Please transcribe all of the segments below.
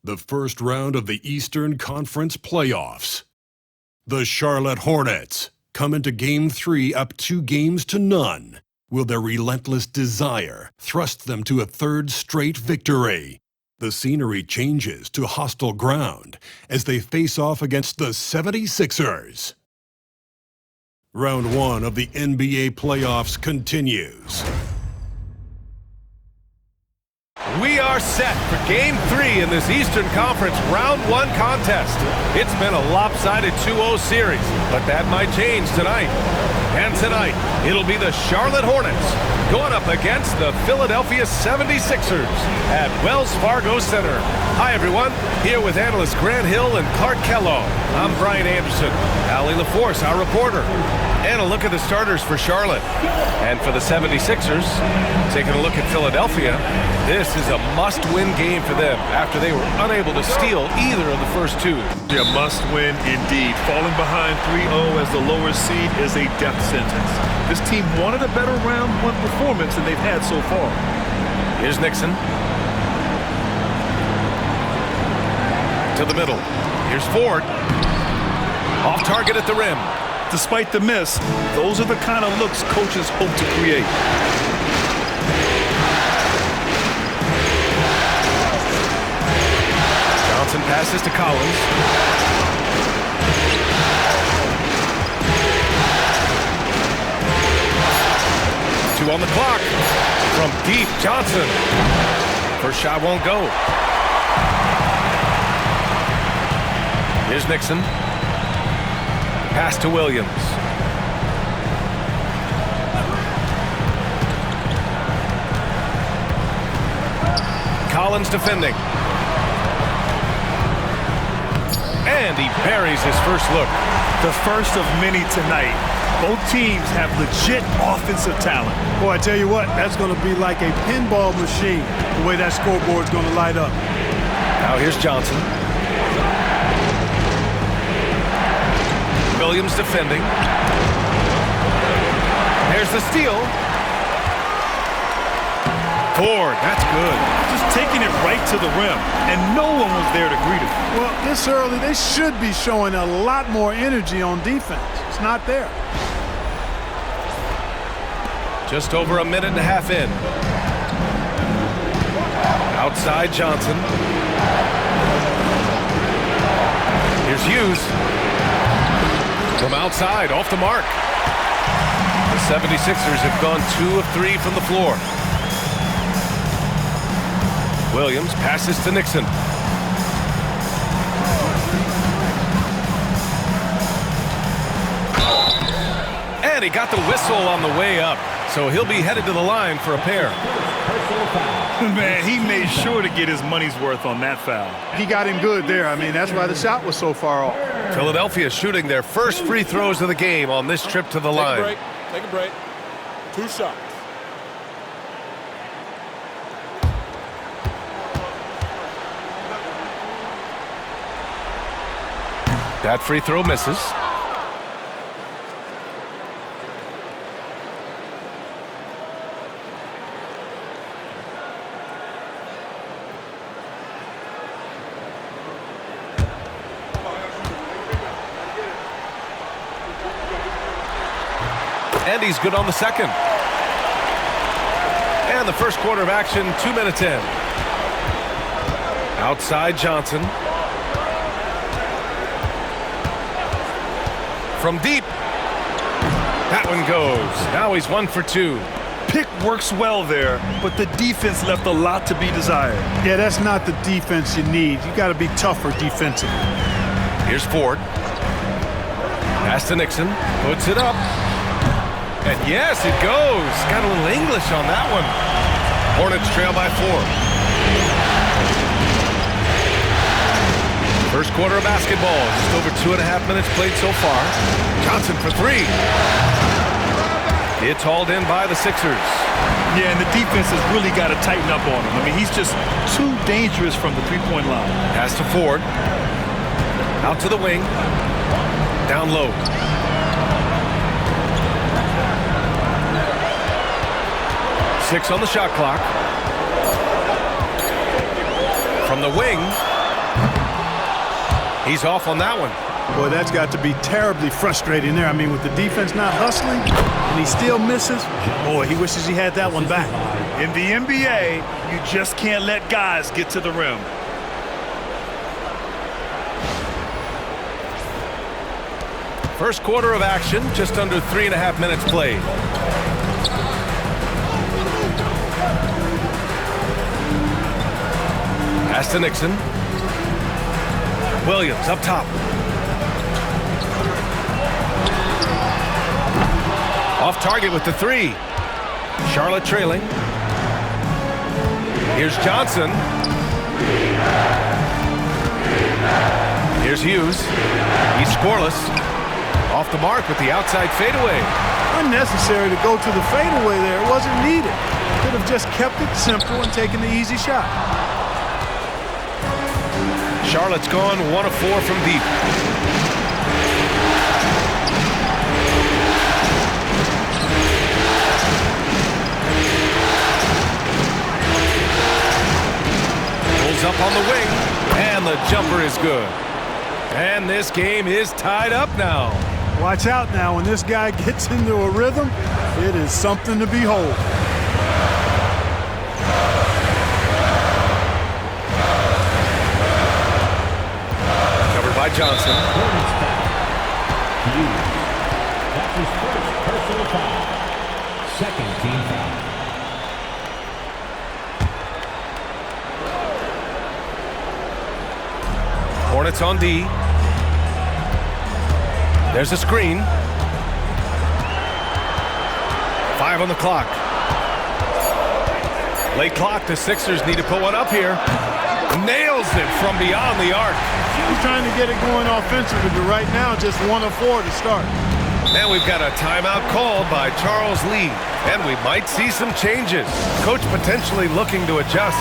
The first round of the Eastern Conference playoffs. The Charlotte Hornets come into Game 3 up 2-0. Will their relentless desire thrust them to a third straight victory? The scenery changes to hostile ground as they face off against the 76ers. Round 1 of the NBA playoffs continues. We are set for Game 3 in this Eastern Conference Round 1 contest. It's been a lopsided 2-0 series, but that might change tonight. And tonight, it'll be the Charlotte Hornets going up against the Philadelphia 76ers at Wells Fargo Center. Hi, everyone. Here with analysts Grant Hill and Clark Kellogg. I'm Brian Anderson. Allie LaForce, our reporter. And a look at the starters for Charlotte. And for the 76ers, taking a look at Philadelphia, this is a must-win game for them after they were unable to steal either of the first two. A must-win indeed. Falling behind 3-0 as the lower seed is a death sentence. This team wanted a better round 1 performance than they've had so far. Here's Nixon. To the middle. Here's Ford. Off target at the rim. Despite the miss, those are the kind of looks coaches hope to create. Johnson passes to Collins. Two on the clock. From deep, Johnson. First shot won't go. Here's Nixon. Pass to Williams. Collins defending. And he buries his first look. The first of many tonight. Both teams have legit offensive talent. Boy, I tell you what, that's going to be like a pinball machine, the way that scoreboard's going to light up. Now here's Johnson. Williams defending. There's the steal. Ford, that's good. Just taking it right to the rim, and no one was there to greet him. Well, this early, they should be showing a lot more energy on defense. It's not there. Just over a minute and a half in. Outside Johnson. Here's Hughes. From outside, off the mark. The 76ers have gone 2 of 3 from the floor. Williams passes to Nixon. And he got the whistle on the way up, so he'll be headed to the line for a pair. Man, he made sure to get his money's worth on that foul. He got him good there. I mean, that's why the shot was so far off. Philadelphia shooting their first free throws of the game on this trip to the line. Take a break. 2 shots. That free throw misses. And he's good on the second. And the first quarter of action, 2 minutes in. Outside Johnson. From deep. That one goes. Now he's 1 for 2. Pick works well there, but the defense left a lot to be desired. Yeah, that's not the defense you need. You got to be tougher defensively. Here's Ford. Pass to Nixon. Puts it up. And yes, it goes. Got a little English on that one. Hornets trail by 4. First quarter of basketball. Just over 2.5 minutes played so far. Johnson for 3. It's hauled in by the Sixers. Yeah, and the defense has really got to tighten up on him. I mean, he's just too dangerous from the three-point line. Pass to Ford. Out to the wing. Down low. Six on the shot clock. From the wing, He's off on that one. Boy, that's got to be terribly frustrating there. I mean, with the defense not hustling and he still misses, boy, he wishes he had that one back. In the NBA, you just can't let guys get to the rim. First quarter of action, just under 3.5 minutes played. Pass to Nixon. Williams up top. Off target with the three. Charlotte trailing. Here's Johnson. Here's Hughes. He's scoreless. Off the mark with the outside fadeaway. Unnecessary to go to the fadeaway there. It wasn't needed. Could have just kept it simple and taken the easy shot. Charlotte's gone 1 of 4 from deep. Pulls up on the wing, and the jumper is good. And this game is tied up now. Watch out now. When this guy gets into a rhythm, it is something to behold. Covered by Johnson. That's his first personal foul. Second team foul. Hornets on D. There's a screen. 5 on the clock. Late clock. The Sixers need to put one up here. Nails it from beyond the arc. He's trying to get it going offensively, but right now just 1 of 4 to start. And we've got a timeout called by Charles Lee. And we might see some changes. Coach potentially looking to adjust.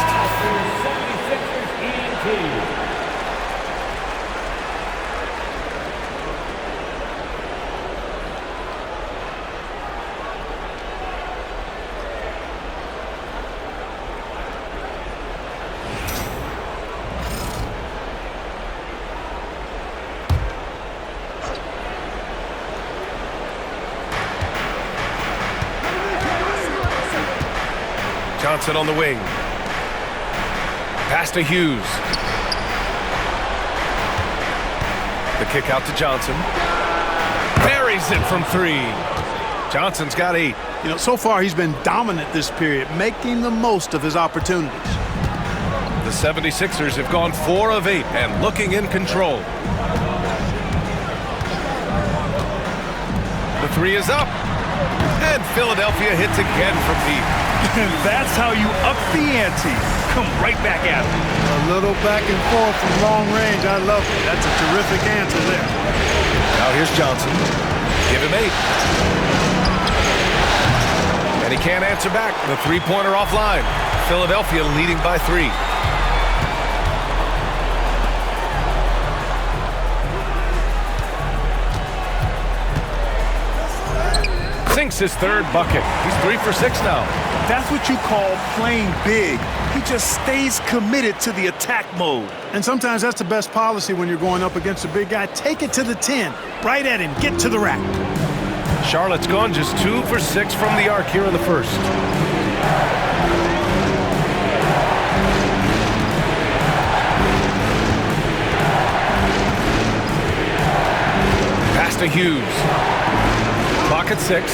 Johnson on the wing. Pass to Hughes. The kick out to Johnson. Buries it from 3. Johnson's got 8. You know, so far he's been dominant this period, making the most of his opportunities. The 76ers have gone 4 of 8 and looking in control. The 3 is up. And Philadelphia hits again from deep. That's how you up the ante. Come right back at him. A little back and forth from long range. I love it. That's a terrific answer there. Now here's Johnson. Give him 8. And he can't answer back. The three-pointer offline. Philadelphia leading by 3. Sinks his 3rd bucket. He's 3 for 6 now. That's what you call playing big. He just stays committed to the attack mode. And sometimes that's the best policy when you're going up against a big guy. Take it to the 10. Right at him. Get to the rack. Charlotte's gone just 2 for 6 from the arc here in the first. Pass to Hughes. Clock at 6.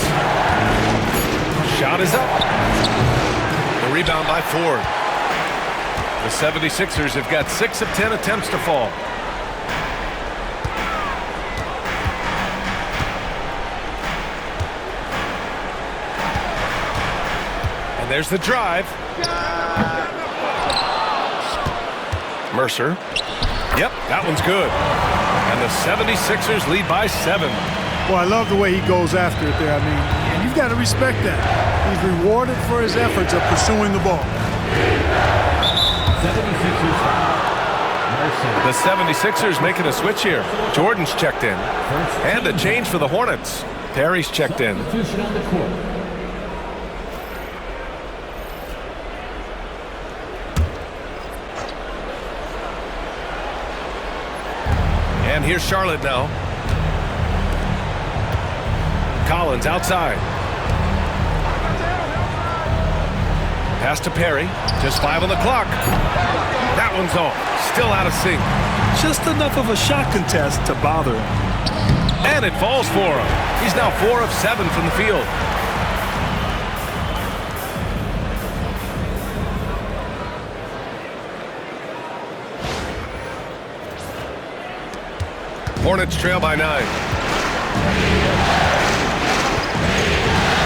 Shot is up. The rebound by Ford. The 76ers have got 6 of 10 attempts to fall. And there's the drive. Mercer. Yep, that one's good. And the 76ers lead by 7. Well, I love the way he goes after it there. I mean, and you've got to respect that. He's rewarded for his efforts of pursuing the ball. The 76ers making a switch here. Jordan's checked in. And a change for the Hornets. Perry's checked in. And here's Charlotte now. Collins outside. Pass to Perry. Just 5 on the clock. That one's off. Still out of sync. Just enough of a shot contest to bother him. And it falls for him. He's now 4 of 7 from the field. Hornets trail by 9.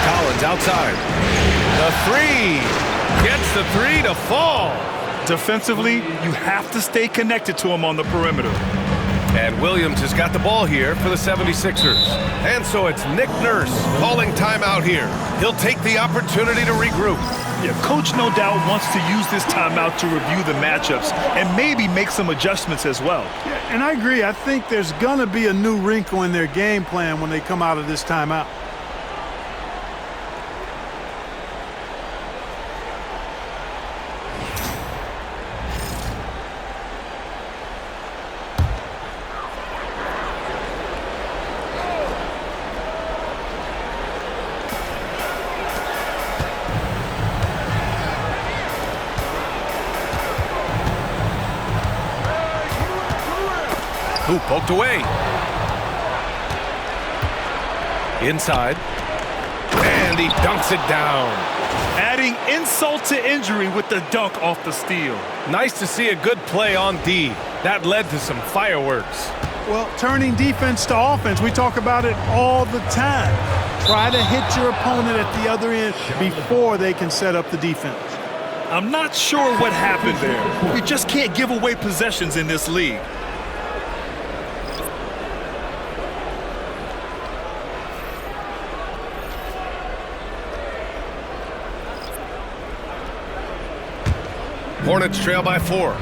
Collins outside. The 3. Gets the 3 to fall. Defensively, you have to stay connected to him on the perimeter. And Williams has got the ball here for the 76ers. And so it's Nick Nurse calling timeout here. He'll take the opportunity to regroup. Yeah, Coach no doubt wants to use this timeout to review the matchups and maybe make some adjustments as well. Yeah, and I agree. I think there's going to be a new wrinkle in their game plan when they come out of this timeout. Ooh, poked away. Inside. And he dunks it down. Adding insult to injury with the dunk off the steal. Nice to see a good play on D. That led to some fireworks. Well, turning defense to offense, we talk about it all the time. Try to hit your opponent at the other end before they can set up the defense. I'm not sure what happened there. You just can't give away possessions in this league. Hornets trail by 4.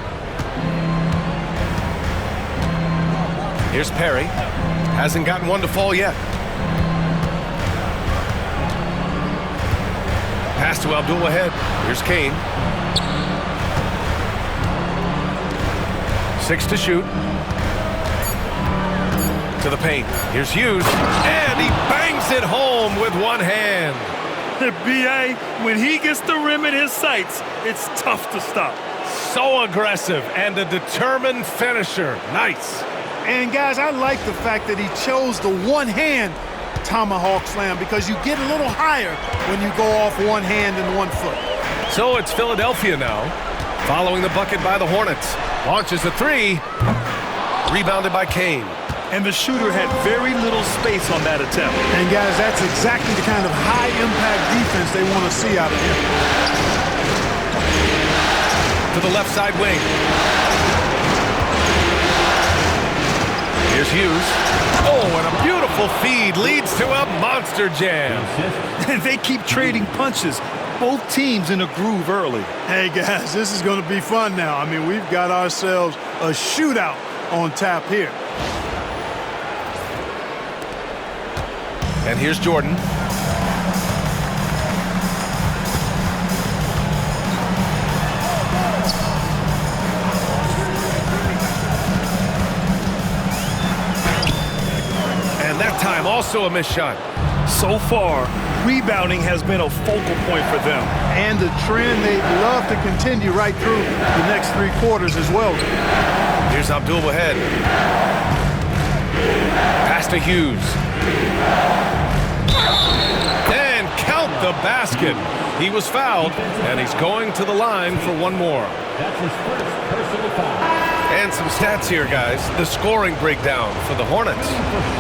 Here's Perry. Hasn't gotten one to fall yet. Pass to Abdul ahead. Here's Kane. 6 to shoot. To the paint. Here's Hughes. And he bangs it home with one hand. B.A., when he gets the rim in his sights, it's tough to stop. So aggressive and a determined finisher. Nice. And, guys, I like the fact that he chose the one-hand tomahawk slam because you get a little higher when you go off one hand and 1 foot. So it's Philadelphia now, following the bucket by the Hornets. Launches a 3. Rebounded by Kane. And the shooter had very little space on that attempt. And, guys, that's exactly the kind of high-impact defense they want to see out of him. To the left side wing. Here's Hughes. Oh, and a beautiful feed leads to a monster jam. And they keep trading punches. Both teams in a groove early. Hey, guys, this is going to be fun now. I mean, we've got ourselves a shootout on tap here. And here's Jordan. And that time also a missed shot. So far, rebounding has been a focal point for them. And the trend they'd love to continue right through the next 3 quarters as well. Here's Abdul ahead. Pass to Hughes. And count the basket. He was fouled, and he's going to the line for one more. That's his first personal foul. And some stats here, guys. The scoring breakdown for the Hornets.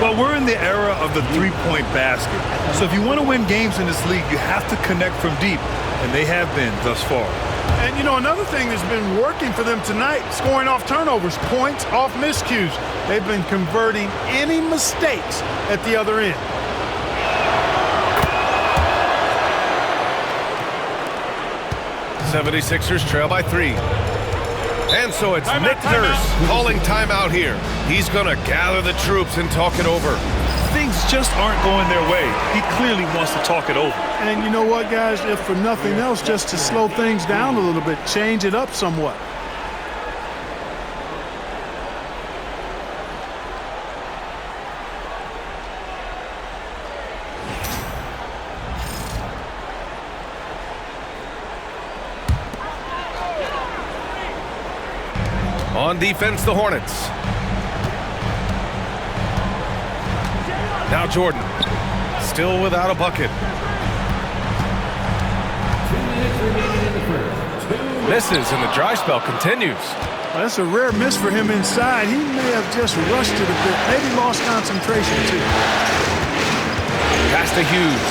Well, we're in the era of the three-point basket. So if you want to win games in this league, you have to connect from deep, and they have been thus far. And, you know, another thing that's been working for them tonight, scoring off turnovers, points off miscues. They've been converting any mistakes at the other end. '76ers trail by 3. And so it's Nick Nurse calling timeout here. He's going to gather the troops and talk it over. Things just aren't going their way. He clearly wants to talk it over. And you know what, guys? If for nothing else, just to slow things down a little bit, change it up somewhat. On defense, the Hornets. Now Jordan. Still without a bucket. 2 minutes remaining in the first. Misses, and the dry spell continues. That's a rare miss for him inside. He may have just rushed it a bit. Maybe lost concentration, too. Pass to Hughes.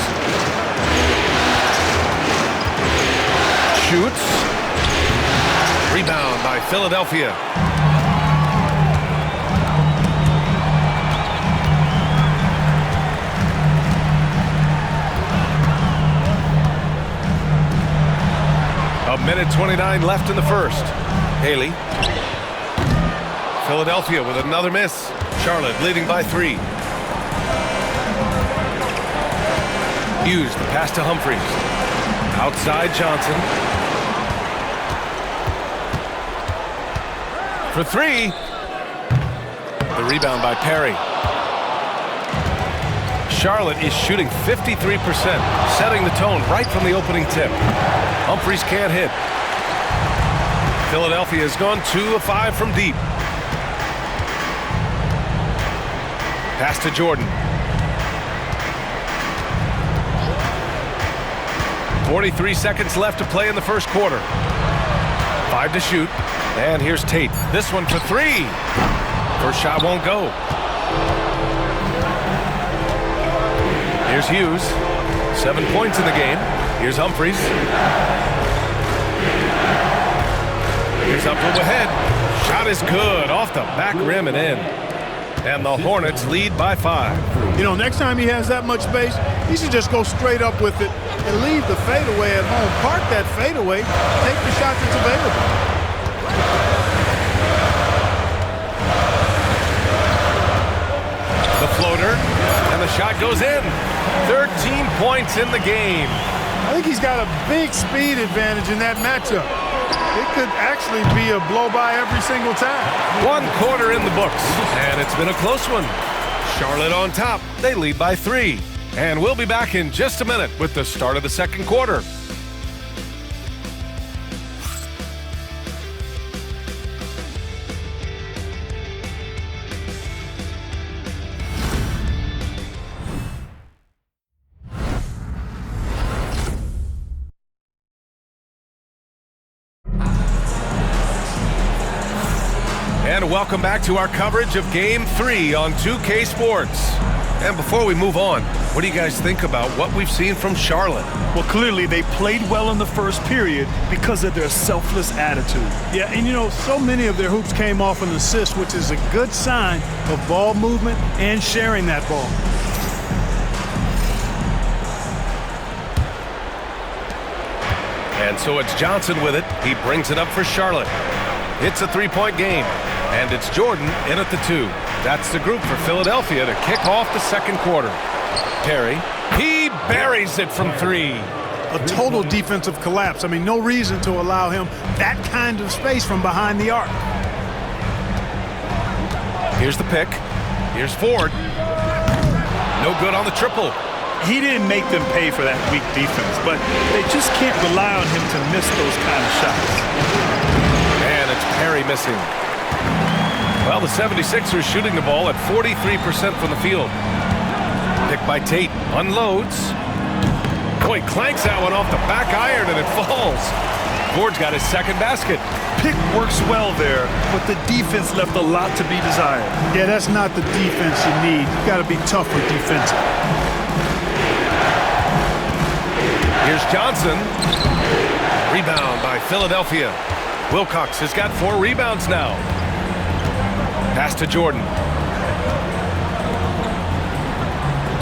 Shoots. Rebound by Philadelphia. A minute 29 left in the first. Haley. Philadelphia with another miss. Charlotte leading by 3. Hughes, the pass to Humphries. Outside Johnson. For 3. The rebound by Perry. Charlotte is shooting 53%, setting the tone right from the opening tip. Humphries can't hit. Philadelphia has gone 2 of 5 from deep. Pass to Jordan. 43 seconds left to play in the first quarter. 5 to shoot. And here's Tate. This one for 3. First shot won't go. Here's Hughes. 7 points in the game. Here's Humphries. Here's up overhead. Shot is good. Off the back rim and in. And the Hornets lead by 5. You know, next time he has that much space, he should just go straight up with it and leave the fadeaway at home. Park that fadeaway. Take the shot that's available. The floater. And the shot goes in. 13 points in the game. I think he's got a big speed advantage in that matchup. It could actually be a blow-by every single time. 1 quarter in the books, and it's been a close one. Charlotte on top. They lead by 3. And we'll be back in just a minute with the start of the second quarter. And welcome back to our coverage of Game 3 on 2K Sports. And before we move on, what do you guys think about what we've seen from Charlotte? Well, clearly they played well in the first period because of their selfless attitude. Yeah, and you know, so many of their hoops came off an assist, which is a good sign of ball movement and sharing that ball. And so it's Johnson with it. He brings it up for Charlotte. It's a 3-point game. And it's Jordan in at the 2. That's the group for Philadelphia to kick off the second quarter. Perry, he buries it from 3. A total defensive collapse. I mean, no reason to allow him that kind of space from behind the arc. Here's the pick. Here's Ford. No good on the triple. He didn't make them pay for that weak defense, but they just can't rely on him to miss those kind of shots. And it's Perry missing. Well, the 76ers shooting the ball at 43% from the field. Picked by Tate. Unloads. Boy, clanks that one off the back iron and it falls. Ford's got his second basket. Pick works well there, but the defense left a lot to be desired. Yeah, that's not the defense you need. You got to be tougher defensive. Here's Johnson. Rebound by Philadelphia. Wilcox has got 4 rebounds now. Pass to Jordan.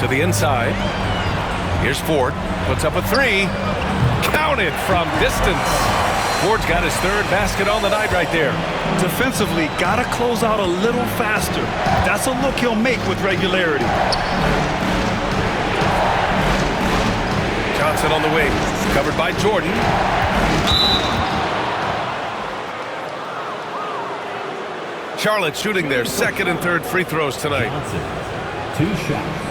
To the inside. Here's Ford. Puts up a 3. Counted from distance. Ford's got his 3rd basket on the night right there. Defensively, got to close out a little faster. That's a look he'll make with regularity. Johnson on the wing. Covered by Jordan. Charlotte shooting their 2nd and 3rd free throws tonight. Johnson, 2 shots.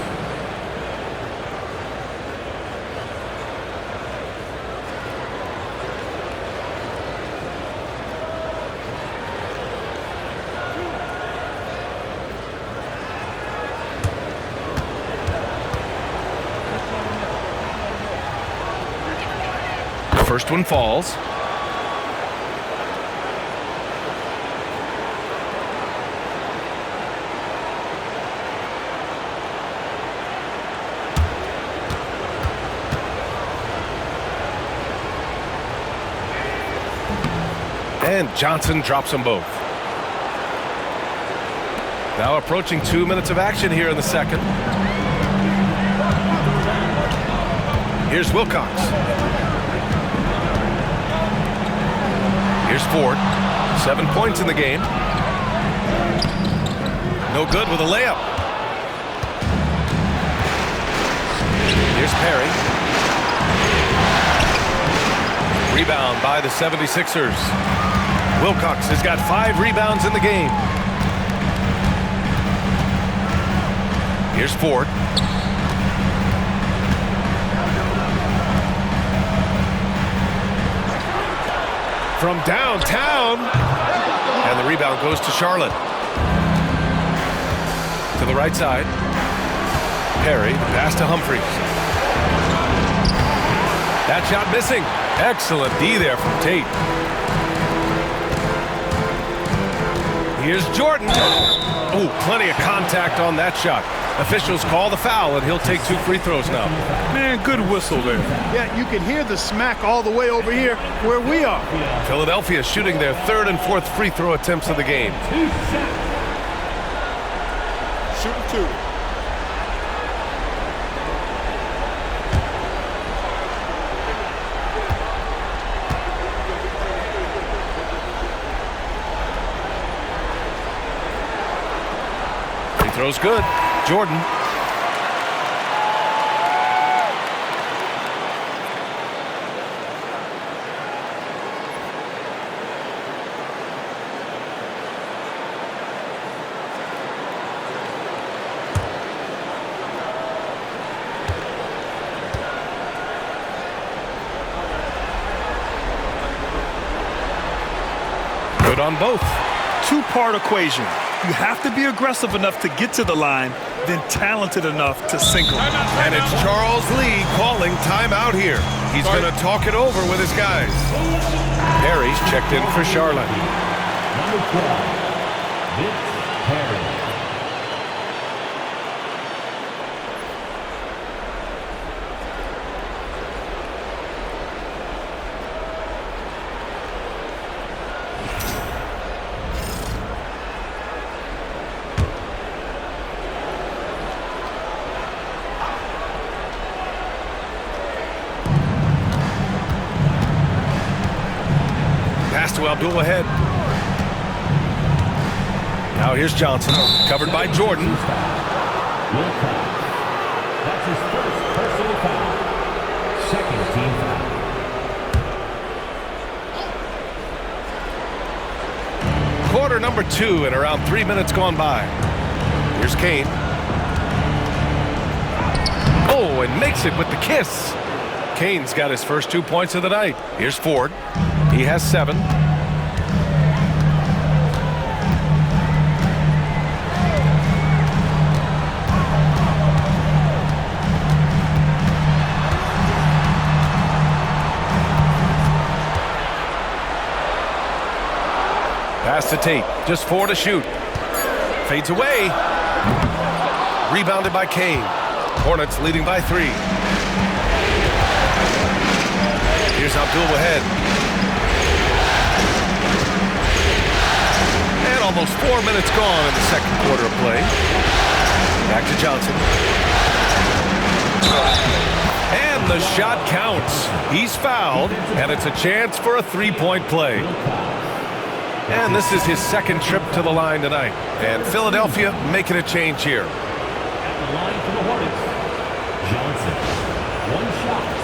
First one falls. And Johnson drops them both. Now approaching 2 minutes of action here in the second. Here's Wilcox. Here's Ford. 7 points in the game. No good with a layup. Here's Perry. Rebound by the 76ers. Wilcox has got 5 rebounds in the game. Here's Ford. From downtown. And the rebound goes to Charlotte. To the right side. Perry, pass to Humphries. That shot missing. Excellent D there from Tate. Here's Jordan. Oh, plenty of contact on that shot. Officials call the foul, and he'll take 2 free throws now. Man, good whistle there. Yeah, you can hear the smack all the way over here where we are. Philadelphia shooting their 3rd and 4th free throw attempts of the game. Shooting 2. Free throw's good. Jordan. Good on both. Two-part equation. You have to be aggressive enough to get to the line, then talented enough to single. And it's Charles Lee calling timeout here. He's going to talk it over with his guys. Perry's checked in for Charlotte. Number 12, Vince Perry. Pass to Abdul ahead. Now here's Johnson, covered by Jordan. That's his first personal foul. Second team foul. Quarter number 2 and around 3 minutes gone by. Here's Kane. Oh, and makes it with the kiss. Kane's got his first 2 points of the night. Here's Ford. He has 7. Pass to Tate. Just 4 to shoot. Fades away. Rebounded by Kane. Hornets leading by 3. Here's Abdul ahead. And almost 4 minutes gone in the second quarter of play. Back to Johnson. And the shot counts. He's fouled, and it's a chance for a 3-point play. And this is his second trip to the line tonight. And Philadelphia making a change here. At the line for the Hornets, Johnson. 1 shot.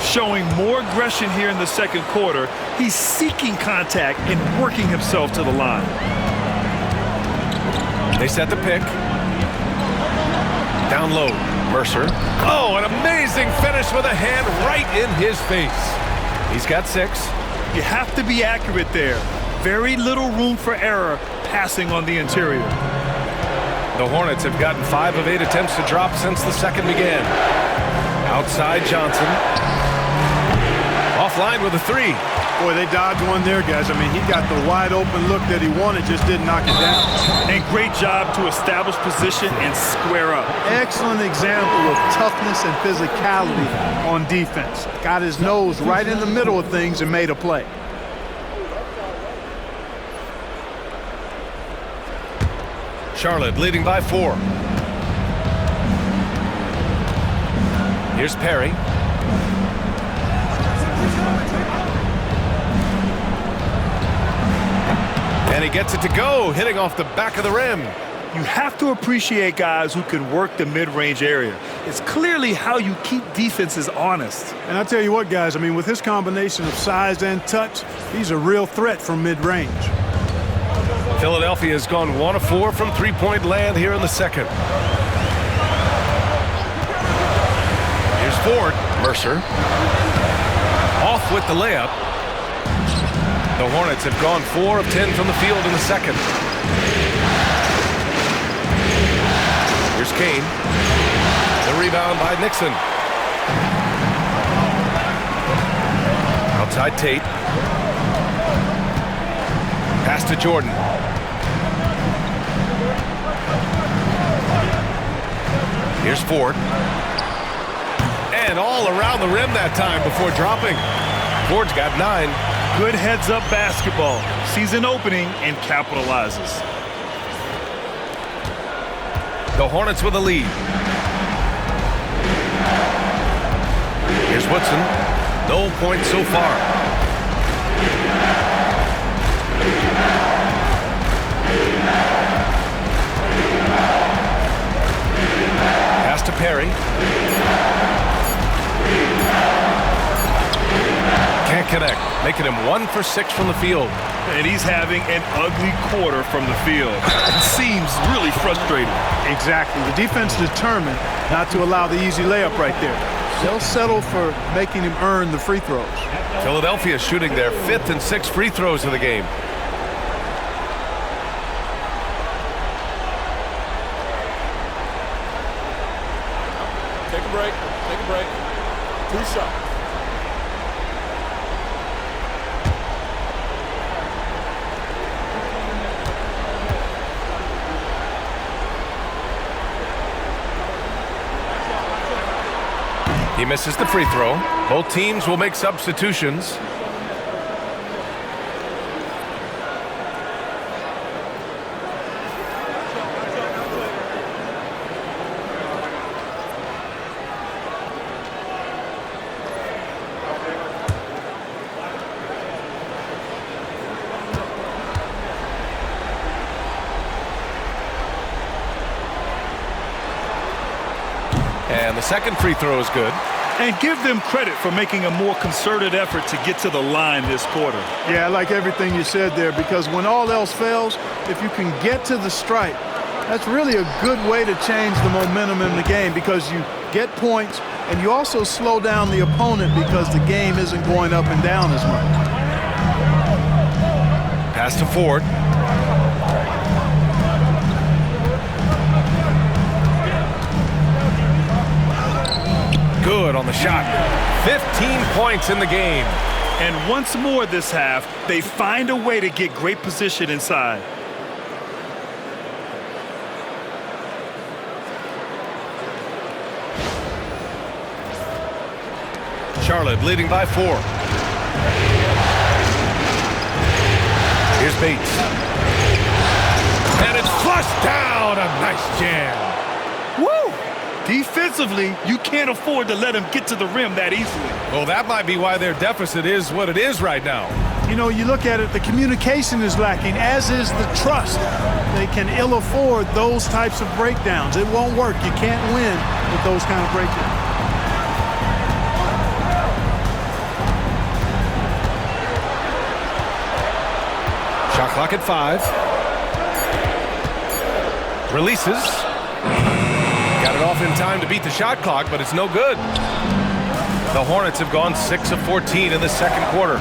Showing more aggression here in the second quarter. He's seeking contact and working himself to the line. They set the pick. Down low. Mercer. Oh, an amazing finish with a hand right in his face. He's got 6. You have to be accurate there. Very little room for error passing on the interior. The Hornets have gotten 5 of 8 attempts to drop since the second began. Outside Johnson. Offline with a 3. Boy, they dodged one there, guys. I mean, he got the wide open look that he wanted, just didn't knock it down. And great job to establish position and square up. Excellent example of toughness and physicality on defense. Got his nose right in the middle of things and made a play. Charlotte leading by 4. Here's Perry. And he gets it to go, hitting off the back of the rim. You have to appreciate guys who can work the mid-range area. It's clearly how you keep defenses honest. And I tell you what, guys, I mean, with his combination of size and touch, he's a real threat from mid-range. Philadelphia has gone 1 of 4 from three-point land here in the second. Here's Ford. Mercer. Off with the layup. The Hornets have gone 4 of 10 from the field in the second. Here's Kane. The rebound by Nixon. Outside Tate. Pass to Jordan. Here's Ford. And all around the rim that time before dropping. Ford's got 9. Good heads-up basketball. Sees an opening and capitalizes. The Hornets with a lead. Here's Woodson. No points so far. Pass to Perry. Can't connect, making him 1 for 6 from the field. And he's having an ugly quarter from the field. It seems really frustrating. Exactly. The defense determined not to allow the easy layup right there. They'll settle for making him earn the free throws. Philadelphia shooting their 5th and 6th free throws of the game. Take a break. Take a break. 2 shots. He misses the free throw. Both teams will make substitutions. And the second free throw is good. And give them credit for making a more concerted effort to get to the line this quarter. Yeah, I like everything you said there, because when all else fails, if you can get to the stripe, that's really a good way to change the momentum in the game, because you get points and you also slow down the opponent because the game isn't going up and down as much. Pass to Ford. Good on the shot. 15 points in the game. And once more this half, they find a way to get great position inside. Charlotte leading by 4. Here's Bates. And it's flushed down. A nice jam. Woo! Defensively, you can't afford to let him get to the rim that easily. Well, that might be why their deficit is what it is right now. You know, you look at it, the communication is lacking, as is the trust. They can ill afford those types of breakdowns. It won't work. You can't win with those kind of breakdowns. Shot clock at 5. Releases. Got it off in time to beat the shot clock, but it's no good. The Hornets have gone 6 of 14 in the second quarter.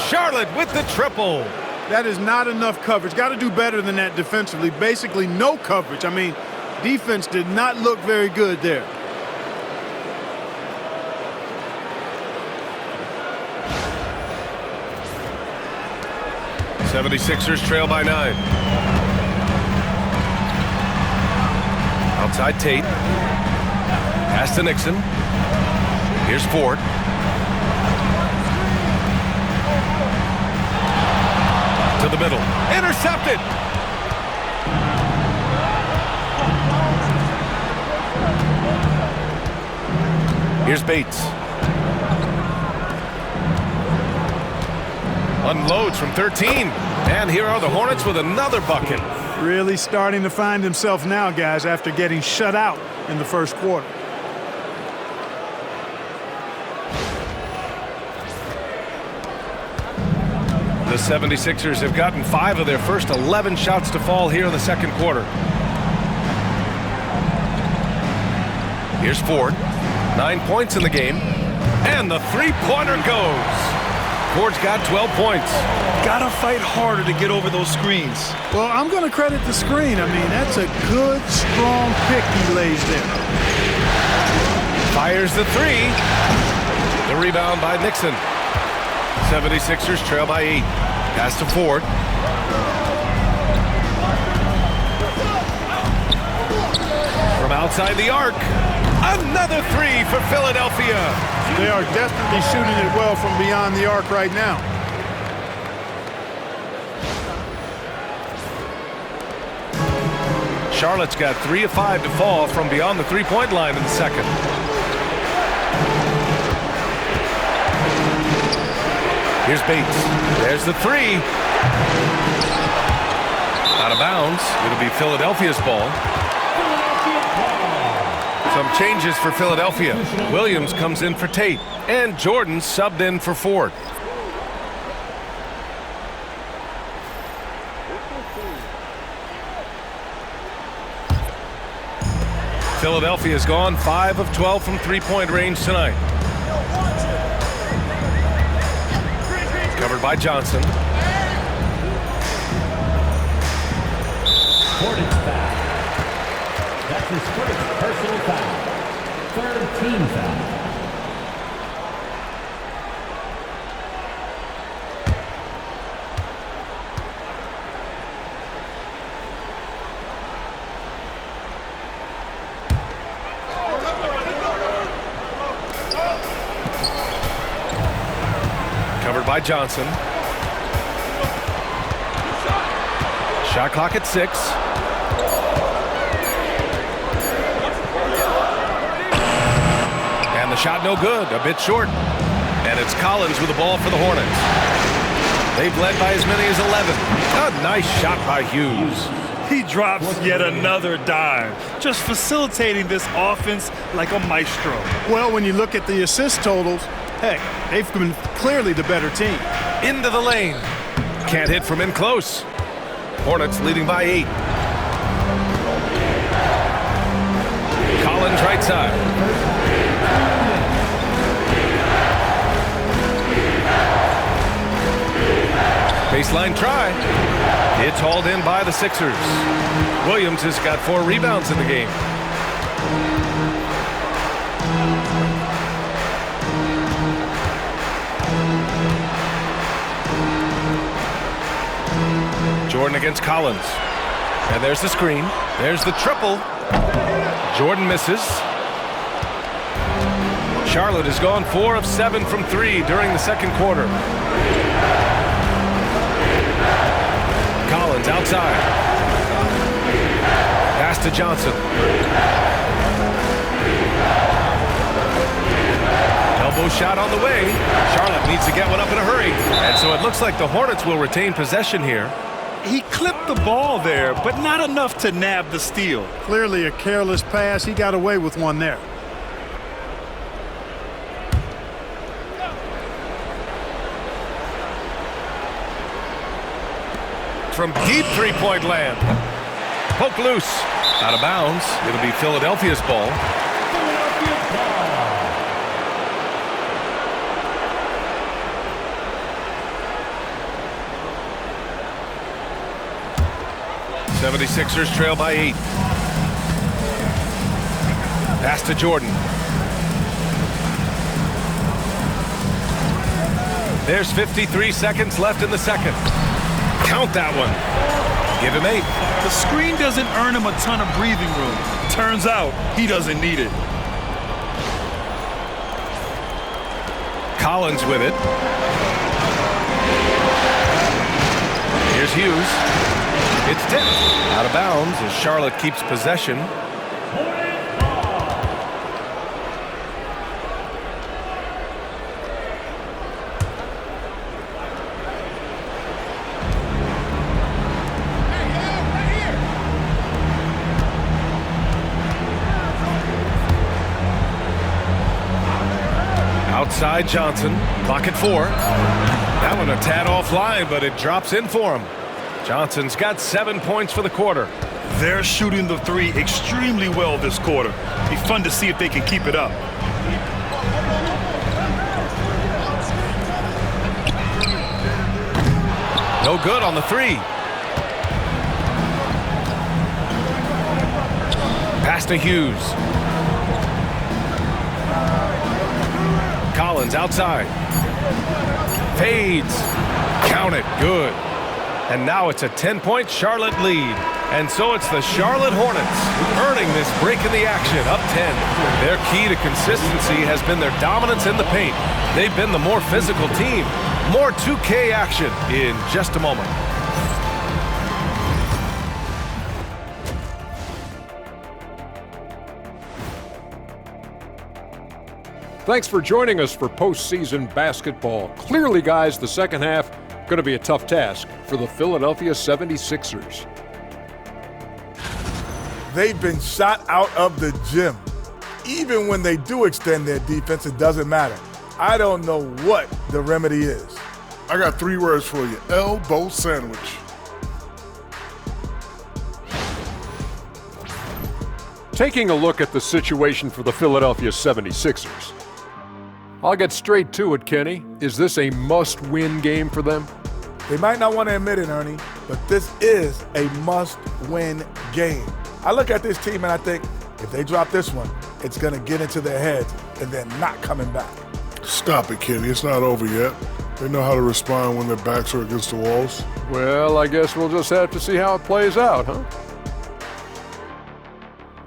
Charlotte with the triple. That is not enough coverage. Got to do better than that defensively. Basically no coverage. I mean, defense did not look very good there. The 76ers trail by 9. Outside Tate. Pass to Nixon. Here's Ford. To the middle. Intercepted. Here's Bates. Unloads from 13. And here are the Hornets with another bucket. Really starting to find himself now, guys, after getting shut out in the first quarter. The 76ers have gotten 5 of their first 11 shots to fall here in the second quarter. Here's Ford. 9 points in the game. And the three-pointer goes. Ford's got 12 points. Gotta fight harder to get over those screens. Well, I'm going to credit the screen. I mean, that's a good, strong pick he lays there. Fires the three. The rebound by Nixon. 76ers trail by 8. Pass to Ford. From outside the arc. Another three for Philadelphia. They are definitely shooting it well from beyond the arc right now. Charlotte's got 3 of 5 to fall from beyond the three-point line in the second. Here's Bates. There's the three. Out of bounds. It'll be Philadelphia's ball. Some changes for Philadelphia. Williams comes in for Tate. And Jordan subbed in for Ford. Philadelphia's gone 5 of 12 from three-point range tonight. Covered by Johnson. Hornets foul. That's his first personal foul. Third team foul. Covered by Johnson. Shot clock at 6. And the shot no good, a bit short. And it's Collins with the ball for the Hornets. They've led by as many as 11. A nice shot by Hughes. He drops yet another dime, just facilitating this offense like a maestro. Well, when you look at the assist totals, heck, they've been clearly the better team. Into the lane. Can't hit from in close. Hornets leading by 8. Collins right side. Baseline try. It's hauled in by the Sixers. Williams has got 4 rebounds in the game. Jordan against Collins. And there's the screen. There's the triple. Jordan misses. Charlotte has gone 4 of 7 from 3 during the second quarter. Collins outside. Pass to Johnson. Elbow shot on the way. Charlotte needs to get one up in a hurry. And so it looks like the Hornets will retain possession here. He clipped the ball there, but not enough to nab the steal. Clearly a careless pass. He got away with one there. from deep three-point land. Poke loose. Out of bounds. It'll be Philadelphia's ball. Philadelphia ball. 76ers trail by 8. Pass to Jordan. There's 53 seconds left in the second. Count that one. Give him 8. The screen doesn't earn him a ton of breathing room. Turns out he doesn't need it. Collins with it. Here's Hughes. It's tipped. Out of bounds as Charlotte keeps possession. Outside Johnson. Clock at 4. That one a tad offline, but it drops in for him. Johnson's got 7 points for the quarter. They're shooting the three extremely well this quarter. Be fun to see if they can keep it up. No good on the 3. Pass to Hughes. Collins outside. Fades. Count it. Good. And now it's a 10-point Charlotte lead. And so it's the Charlotte Hornets earning this break in the action, up 10. Their key to consistency has been their dominance in the paint. They've been the more physical team. More 2K action in just a moment. Thanks for joining us for postseason basketball. Clearly, guys, the second half going to be a tough task for the Philadelphia 76ers. They've been shot out of the gym. Even when they do extend their defense, it doesn't matter. I don't know what the remedy is. I got 3 words for you. Elbow sandwich. Taking a look at the situation for the Philadelphia 76ers. I'll get straight to it, Kenny. Is this a must-win game for them? They might not want to admit it, Ernie, but this is a must-win game. I look at this team and I think, if they drop this one, it's going to get into their heads and they're not coming back. Stop it, Kenny. It's not over yet. They know how to respond when their backs are against the walls. Well, I guess we'll just have to see how it plays out, huh?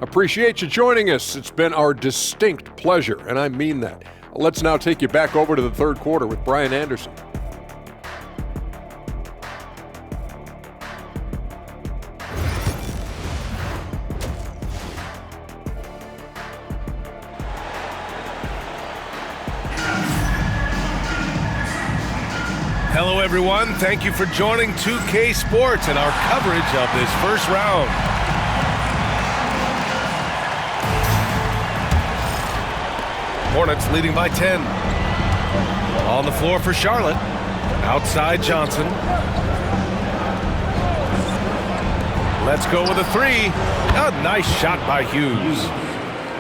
Appreciate you joining us. It's been our distinct pleasure, and I mean that. Let's now take you back over to the third quarter with Brian Anderson. Hello, everyone. Thank you for joining 2K Sports and our coverage of this first round. Hornets leading by 10. On the floor for Charlotte. Outside Johnson. Let's go with a 3. A nice shot by Hughes.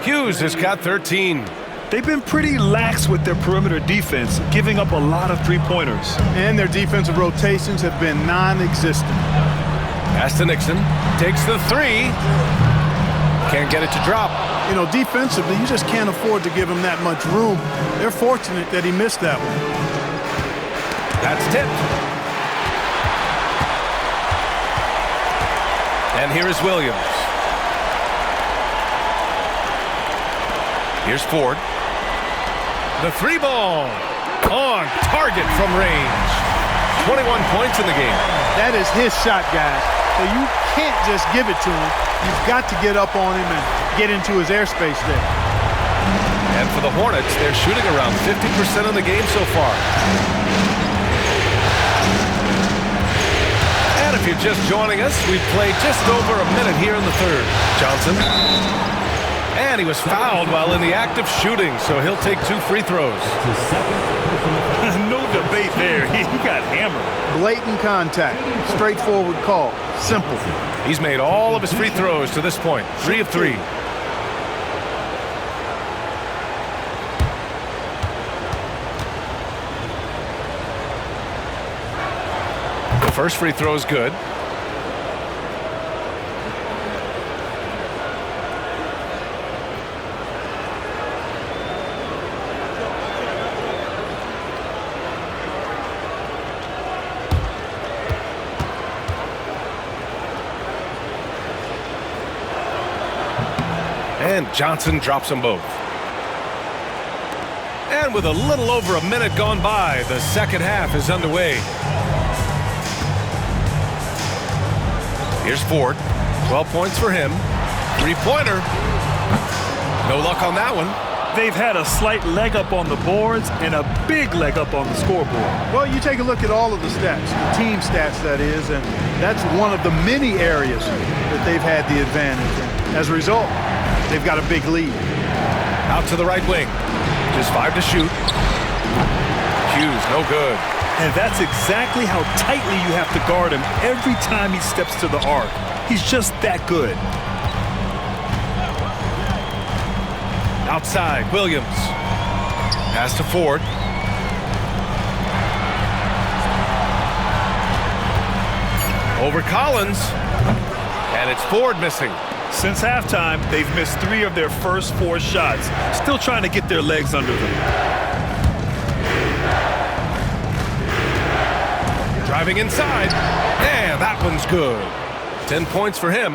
Hughes has got 13. They've been pretty lax with their perimeter defense, giving up a lot of three-pointers. And their defensive rotations have been non-existent. Pass to Nixon. Takes the 3. Can't get it to drop. You know, defensively, you just can't afford to give him that much room. They're fortunate that he missed that one. That's tipped. And here is Williams. Here's Ford. The 3 ball on target from range. 21 points in the game. That is his shot, guys. So you can't just give it to him. You've got to get up on him and get into his airspace there. And for the Hornets, they're shooting around 50% of the game so far. And if you're just joining us, we've played just over a minute here in the third. Johnson. And he was fouled while in the act of shooting, so he'll take 2 free throws. No debate there. He got hammered. Blatant contact. Straightforward call. Simple. He's made all of his free throws to this point. 3 of 3. The first free throw is good. And Johnson drops them both. And with a little over a minute gone by, the second half is underway. Here's Ford. 12 points for him. Three-pointer. No luck on that one. They've had a slight leg up on the boards and a big leg up on the scoreboard. Well, you take a look at all of the stats, the team stats that is, and that's one of the many areas that they've had the advantage. And as a result, they've got a big lead. Out to the right wing. Just 5 to shoot. Hughes, no good. And that's exactly how tightly you have to guard him every time he steps to the arc. He's just that good. Outside, Williams. Pass to Ford. Over Collins. And it's Ford missing. Since halftime, they've missed 3 of their first 4 shots. Still trying to get their legs under them. Driving inside. And that one's good. 10 points for him.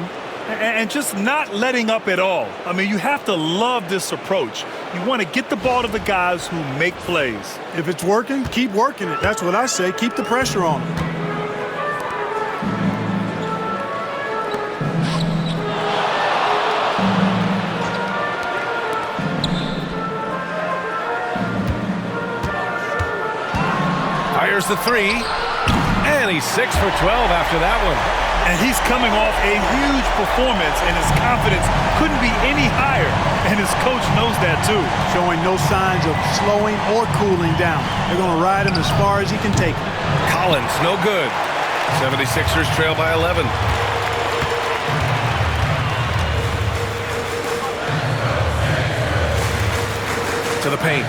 And just not letting up at all. I mean, you have to love this approach. You want to get the ball to the guys who make plays. If it's working, keep working it. That's what I say. Keep the pressure on them. Fires the 3. And he's 6 for 12 after that one. And he's coming off a huge performance, and his confidence couldn't be any higher. And his coach knows that, too. Showing no signs of slowing or cooling down. They're going to ride him as far as he can take him. Collins, no good. 76ers trail by 11. To the paint.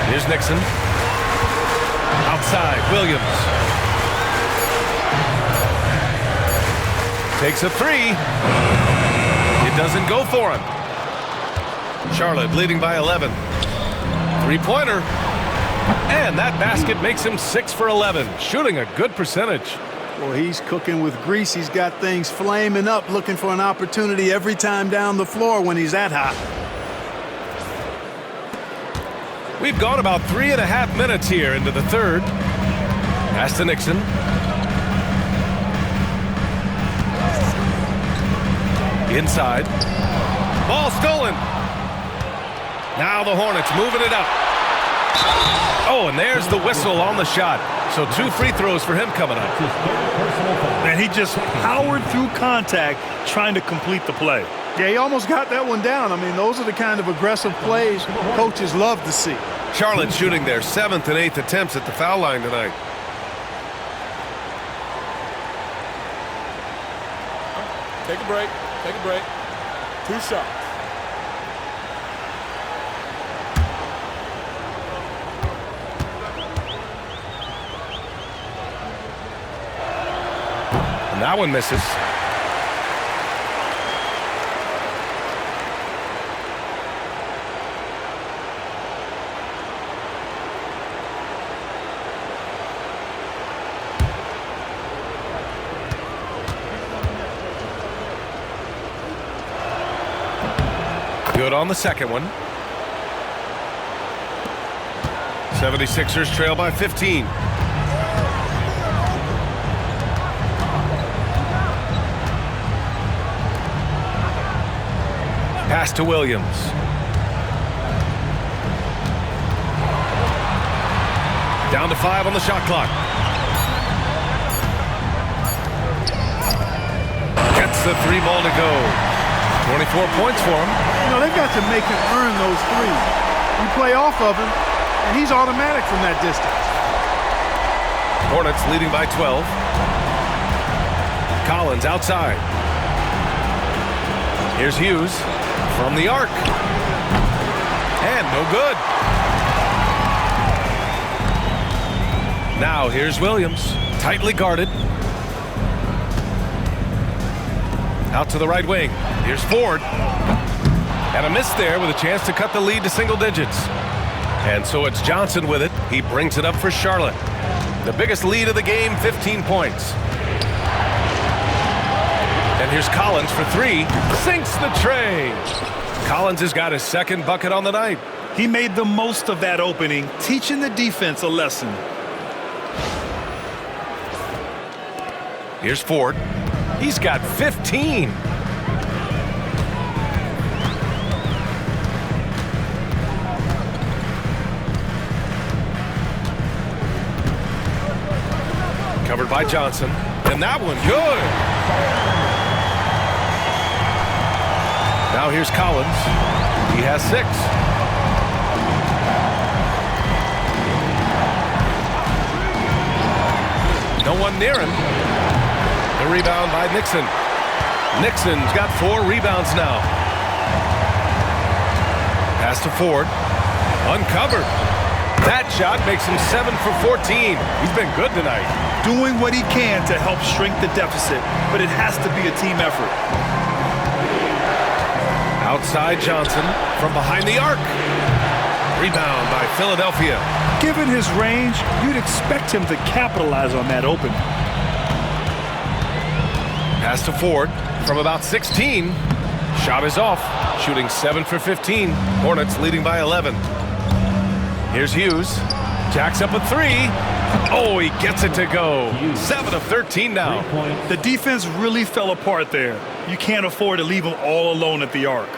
Here's Nixon. Outside, Williams. Takes a 3. It doesn't go for him. Charlotte leading by 11. Three-pointer. And that basket makes him 6 for 11, shooting a good percentage. Well, he's cooking with grease. He's got things flaming up, looking for an opportunity every time down the floor when he's that hot. We've gone about 3.5 minutes here into the third. Pass to Nixon. Inside. Ball stolen. Now the Hornets moving it up. Oh, and there's the whistle on the shot. So 2 free throws for him coming up. And he just powered through contact trying to complete the play. Yeah, he almost got that one down. I mean, those are the kind of aggressive plays coaches love to see. Charlotte shooting their 7th and 8th attempts at the foul line tonight. Take a break. Take a break. 2 shots. And that one misses. Good on the second one. 76ers trail by 15. Pass to Williams. Down to 5 on the shot clock. Gets the 3 ball to go. 24 points for him. You know, they've got to make him earn those threes. You play off of him, and he's automatic from that distance. Hornets leading by 12. Collins outside. Here's Hughes from the arc. And no good. Now here's Williams, tightly guarded. Out to the right wing. Here's Ford. And a miss there with a chance to cut the lead to single digits. And so it's Johnson with it. He brings it up for Charlotte. The biggest lead of the game, 15 points. And here's Collins for three. Sinks the tray. Collins has got his second bucket on the night. He made the most of that opening, teaching the defense a lesson. Here's Ford. He's got 15. Covered by Johnson. And that one good. Now here's Collins. He has 6. No one near him. The rebound by Nixon. Nixon's got 4 rebounds now. Pass to Ford. Uncovered. That shot makes him 7 for 14. He's been good tonight. Doing what he can to help shrink the deficit, but it has to be a team effort. Outside Johnson from behind the arc. Rebound by Philadelphia. Given his range, you'd expect him to capitalize on that opening. Pass to Ford from about 16. Shot is off. Shooting 7 for 15. Hornets leading by 11. Here's Hughes. Jacks up a 3. Oh, he gets it to go. 7 of 13 now. The defense really fell apart there. You can't afford to leave them all alone at the arc.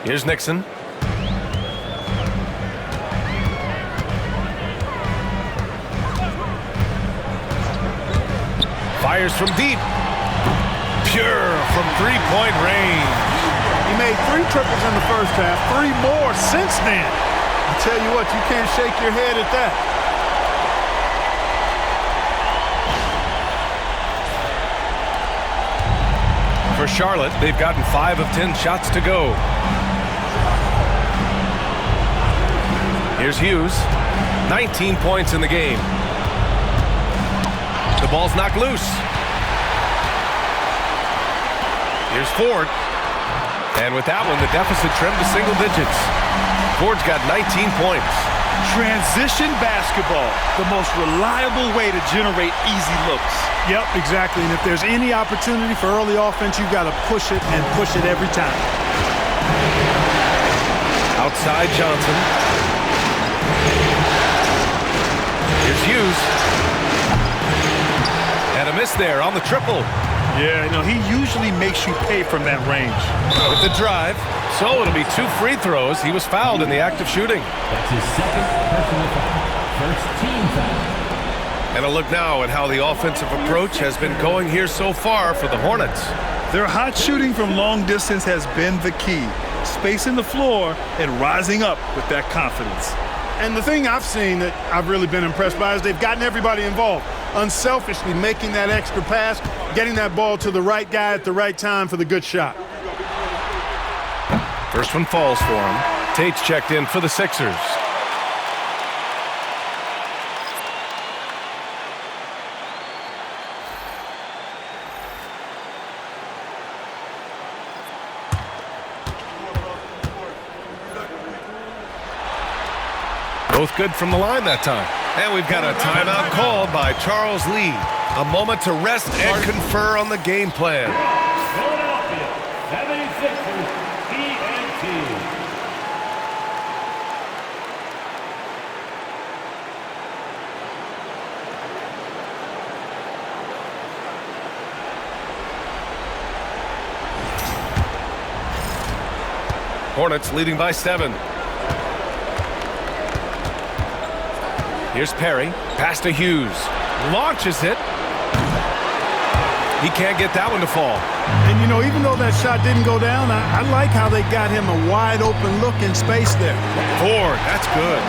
Here's Nixon. Fires from deep. Pure from three-point range. He made 3 triples in the first half, 3 more since then. I tell you what, you can't shake your head at that. For Charlotte, they've gotten 5 of 10 shots to go. Here's Hughes. 19 points in the game. The ball's knocked loose. Here's Ford. And with that one, the deficit trimmed to single digits. Ford's got 19 points. Transition basketball, the most reliable way to generate easy looks. Yep, exactly. And if there's any opportunity for early offense, you've got to push it and push it every time. Outside Johnson. Here's Hughes. And a miss there on the triple. Yeah, you know, he usually makes you pay from that range. With the drive. So it'll be 2 free throws. He was fouled in the act of shooting. That's his second personal foul. First team foul. And a look now at how the offensive approach has been going here so far for the Hornets. Their hot shooting from long distance has been the key. Spacing the floor and rising up with that confidence. And the thing I've seen that I've really been impressed by is they've gotten everybody involved. Unselfishly making that extra pass, getting that ball to the right guy at the right time for the good shot. First one falls for him. Tate's checked in for the Sixers. Both good from the line that time. And we've got a timeout called by Charles Lee. A moment to rest and confer on the game plan. Philadelphia 76ers TNT. Hornets leading by 7. Here's Perry. Pass to Hughes. Launches it. He can't get that one to fall. And, you know, even though that shot didn't go down, I like how they got him a wide open look in space there. Ford, that's good.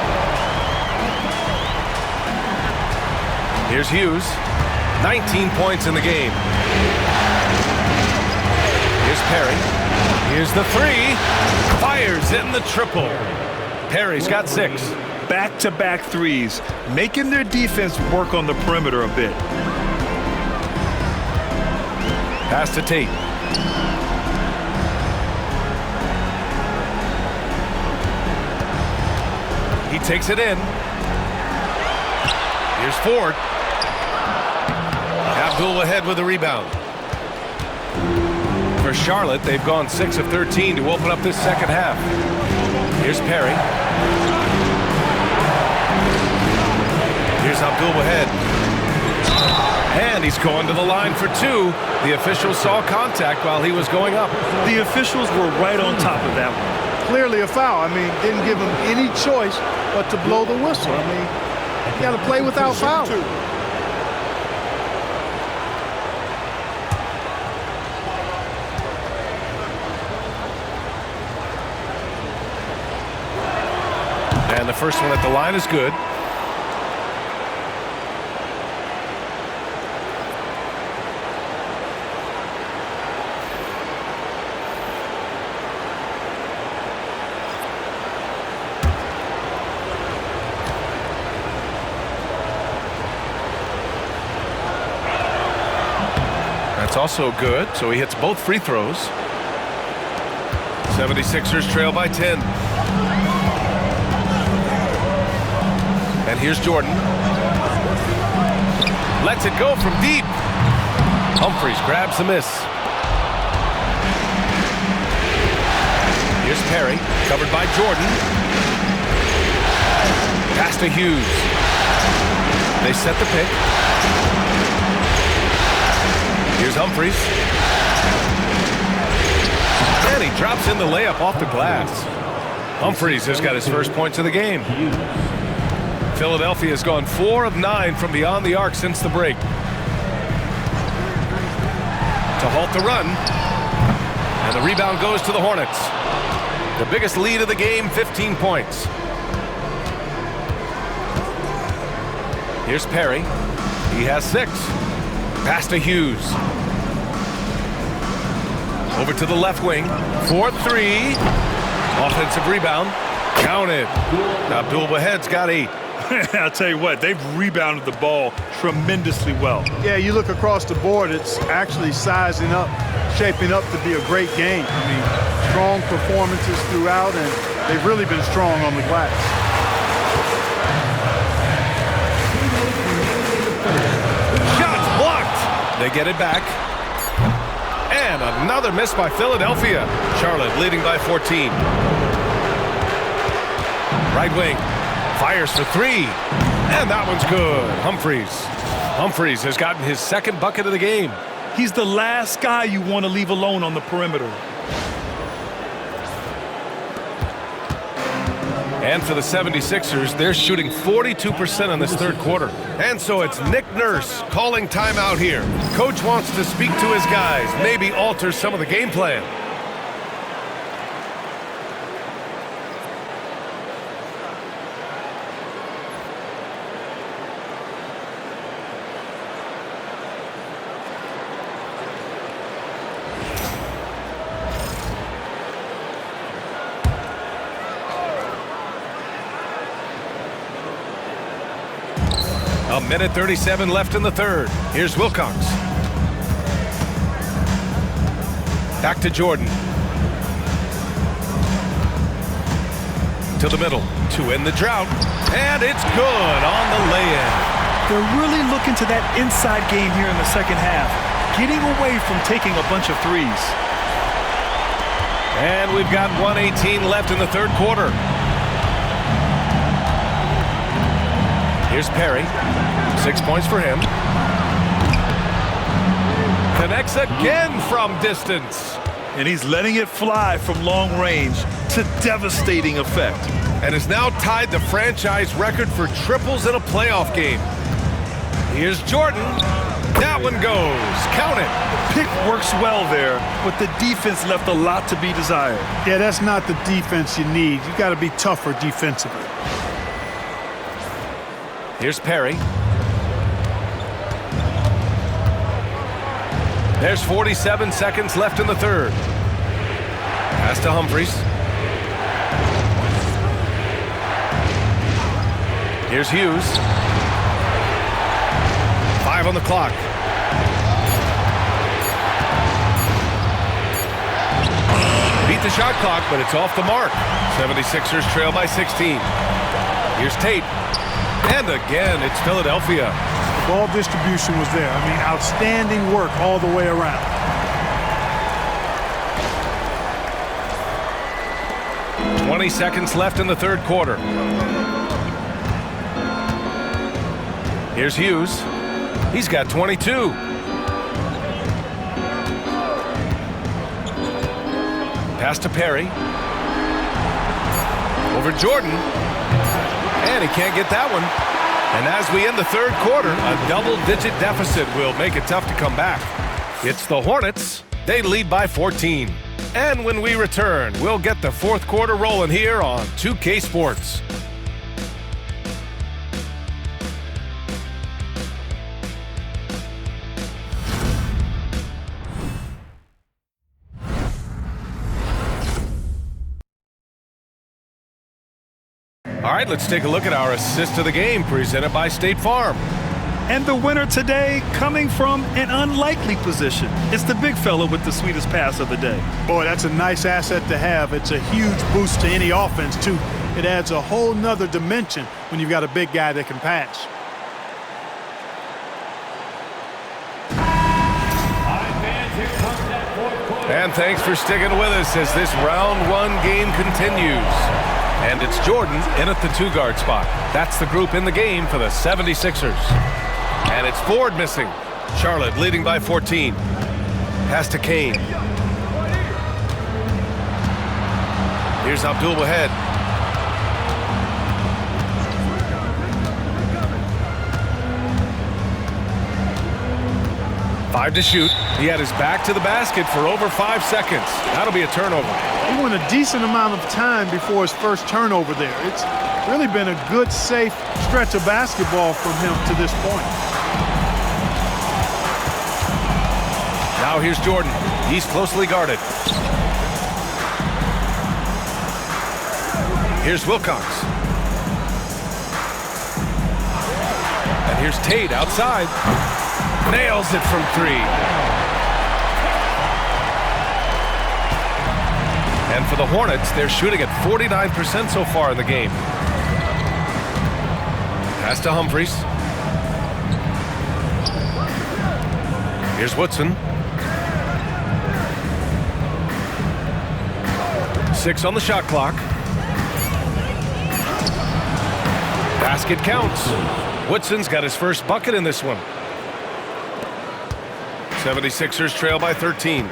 Here's Hughes. 19 points in the game. Here's Perry. Here's the three. Fires in the triple. Perry's got 6. Back-to-back threes, making their defense work on the perimeter a bit. Pass to Tate. He takes it in. Here's Ford. Abdul ahead with the rebound. For Charlotte, they've gone 6 of 13 to open up this second half. Here's Perry. Here's Abdul ahead. And he's going to the line for 2. The officials saw contact while he was going up. The officials were right on top of that one. Clearly a foul. I mean, didn't give him any choice but to blow the whistle. I mean, you got to play without fouling. And the first one at the line is good. That's also good, so he hits both free throws. 76ers trail by 10. And here's Jordan. Lets it go from deep. Humphries grabs the miss. Here's Perry, covered by Jordan. Pass to Hughes. They set the pick. Here's Humphries. And he drops in the layup off the glass. Humphries has got his first points of the game. Philadelphia has gone 4 of 9 from beyond the arc since the break. To halt the run. And the rebound goes to the Hornets. The biggest lead of the game, 15 points. Here's Perry. He has 6. Pass to Hughes. Over to the left wing. 4-3. Offensive rebound. Counted. Abdul-Wahed's got 8. I'll tell you what, they've rebounded the ball tremendously well. Yeah, you look across the board, it's actually sizing up, shaping up to be a great game. I mean, strong performances throughout, and they've really been strong on the glass. Shots blocked. They get it back. And another miss by Philadelphia. Charlotte leading by 14. Right wing. Fires for 3. And that one's good. Humphries has gotten his second bucket of the game. He's the last guy you want to leave alone on the perimeter. And for the 76ers, they're shooting 42% in this third quarter. And so it's Nick Nurse calling timeout here. Coach wants to speak to his guys, maybe alter some of the game plan. A minute 37 left in the third. Here's Wilcox. Back to Jordan. To the middle. To end the drought. And it's good on the lay-in. They're really looking to that inside game here in the second half, getting away from taking a bunch of threes. And we've got 1:18 left in the third quarter. Here's Perry. 6 points for him. Connects again from distance. And he's letting it fly from long range to devastating effect. And has now tied the franchise record for triples in a playoff game. Here's Jordan. That one goes. Count it. Pick works well there, but the defense left a lot to be desired. Yeah, that's not the defense you need. You got to be tougher defensively. Here's Perry. There's 47 seconds left in the third. Pass to Humphries. Here's Hughes. 5 on the clock. Beat the shot clock, but it's off the mark. 76ers trail by 16. Here's Tate. And again, it's Philadelphia. The ball distribution was there. I mean, outstanding work all the way around. "20 seconds left in the third quarter. Here's Hughes. He's got 22. Pass to Perry. Over Jordan. And he can't get that one. And as we end the third quarter, a double-digit deficit will make it tough to come back. It's the Hornets. They lead by 14. And when we return, we'll get the fourth quarter rolling here on 2K Sports. All right, let's take a look at our assist of the game presented by State Farm. And the winner today coming from an unlikely position. It's the big fella with the sweetest pass of the day. Boy, that's a nice asset to have. It's a huge boost to any offense, too. It adds a whole nother dimension when you've got a big guy that can pass. And thanks for sticking with us as this round one game continues. And it's Jordan in at the two-guard spot. That's the group in the game for the 76ers. And it's Ford missing. Charlotte leading by 14. Pass to Kane. Here's Abdul-Wahed. Five to shoot. He had his back to the basket for over 5 seconds. That'll be a turnover. He went a decent amount of time before his first turnover there. It's really been a good, safe stretch of basketball from him to this point. Now here's Jordan. He's closely guarded. Here's Wilcox. And here's Tate outside. Nails it from three. And for the Hornets, they're shooting at 49% so far in the game. Pass to Humphries. Here's Woodson. 6 on the shot clock. Basket counts. Woodson's got his first bucket in this one. 76ers trail by 13.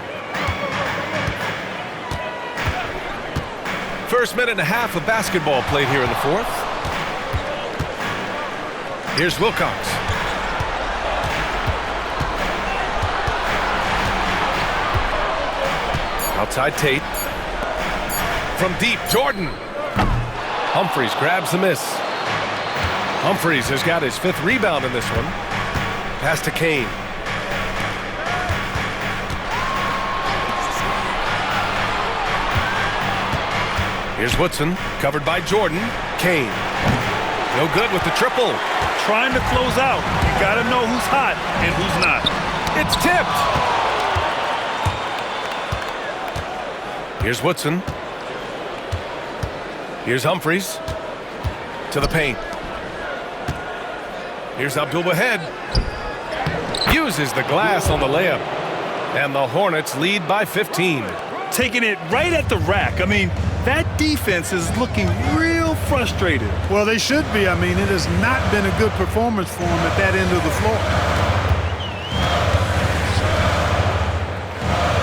First minute and a half of basketball played here in the fourth. Here's Wilcox. Outside Tate. From deep, Jordan. Humphries grabs the miss. Humphries has got his 5th rebound in this one. Pass to Kane. Here's Woodson, covered by Jordan. Kane. No good with the triple. Trying to close out. You got to know who's hot and who's not. It's tipped. Here's Woodson. Here's Humphries. To the paint. Here's Abdul-Wahed. Uses the glass on the layup. And the Hornets lead by 15. Taking it right at the rack. I mean, that defense is looking real frustrated. Well, they should be. I mean, it has not been a good performance for them at that end of the floor.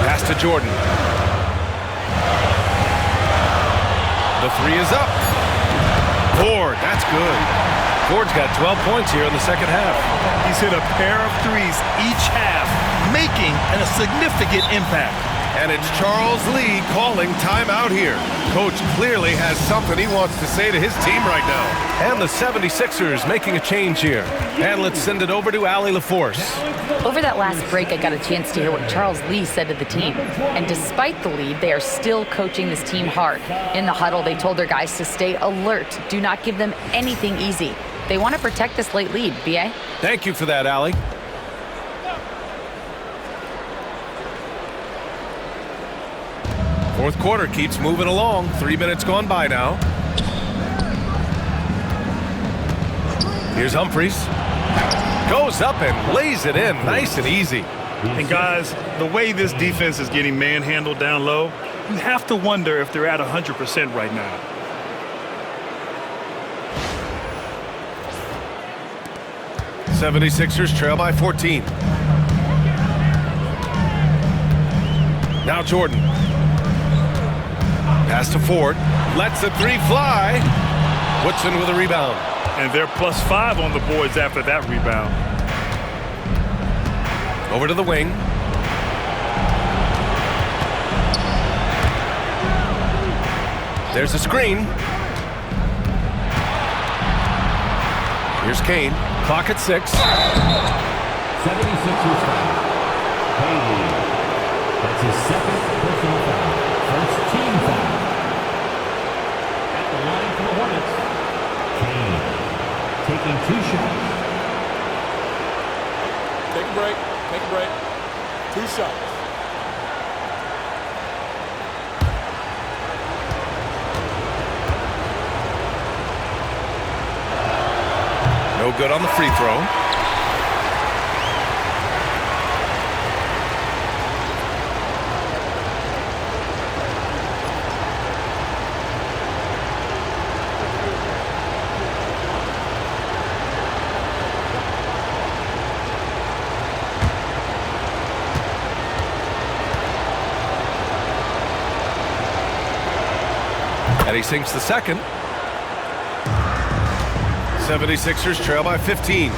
Pass to Jordan. The three is up. Ford, that's good. Ford's got 12 points here in the second half. He's hit a pair of threes each half, making a significant impact. And it's Charles Lee calling timeout here. Coach clearly has something he wants to say to his team right now. And the 76ers making a change here. And let's send it over to Allie LaForce. Over that last break, I got a chance to hear what Charles Lee said to the team. And despite the lead, they are still coaching this team hard. In the huddle, they told their guys to stay alert. Do not give them anything easy. They want to protect this late lead, B.A. Thank you for that, Allie. Fourth quarter keeps moving along. 3 minutes gone by now. Here's Humphries. Goes up and lays it in. Nice and easy. And guys, the way this defense is getting manhandled down low, you have to wonder if they're at 100% right now. '76ers trail by 14. Now Jordan. Pass to Ford. Lets the three fly. Woodson with a rebound. And they're +5 on the boards after that rebound. Over to the wing. There's a screen. Here's Kane. Clock at 6. 76ers foul. Haley. That's his second personal foul. First team foul. At the line for the Hornets, Kane taking 2 shots. Take a break. Take a break. 2 shots. No good on the free throw. And he sinks the second. 76ers trail by 15.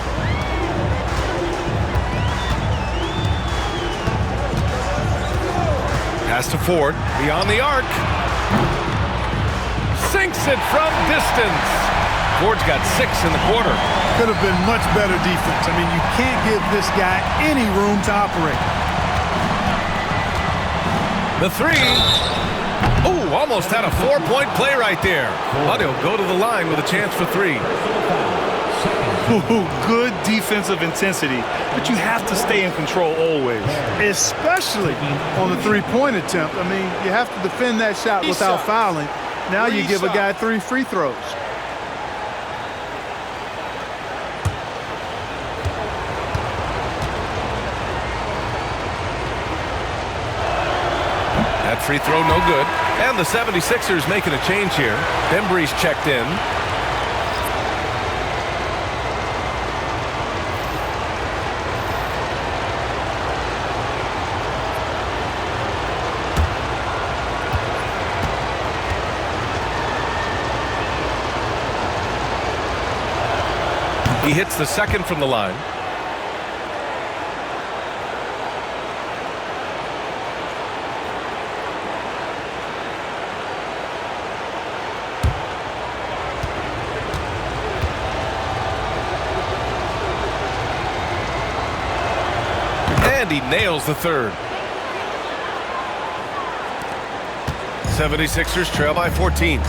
Pass to Ford, beyond the arc. Sinks it from distance. Ford's got 6 in the quarter. Could have been much better defense. I mean, you can't give this guy any room to operate. The three. Oh, almost had a 4-point play right there. But he'll go to the line with a chance for 3. Ooh, good defensive intensity, but you have to stay in control always. Especially on the three-point attempt. I mean, you have to defend that shot without fouling. Now you give a guy 3 free throws. That free throw no good. And the 76ers making a change here. Bembry's checked in. He hits the second from the line. And he nails the third. 76ers trail by 14.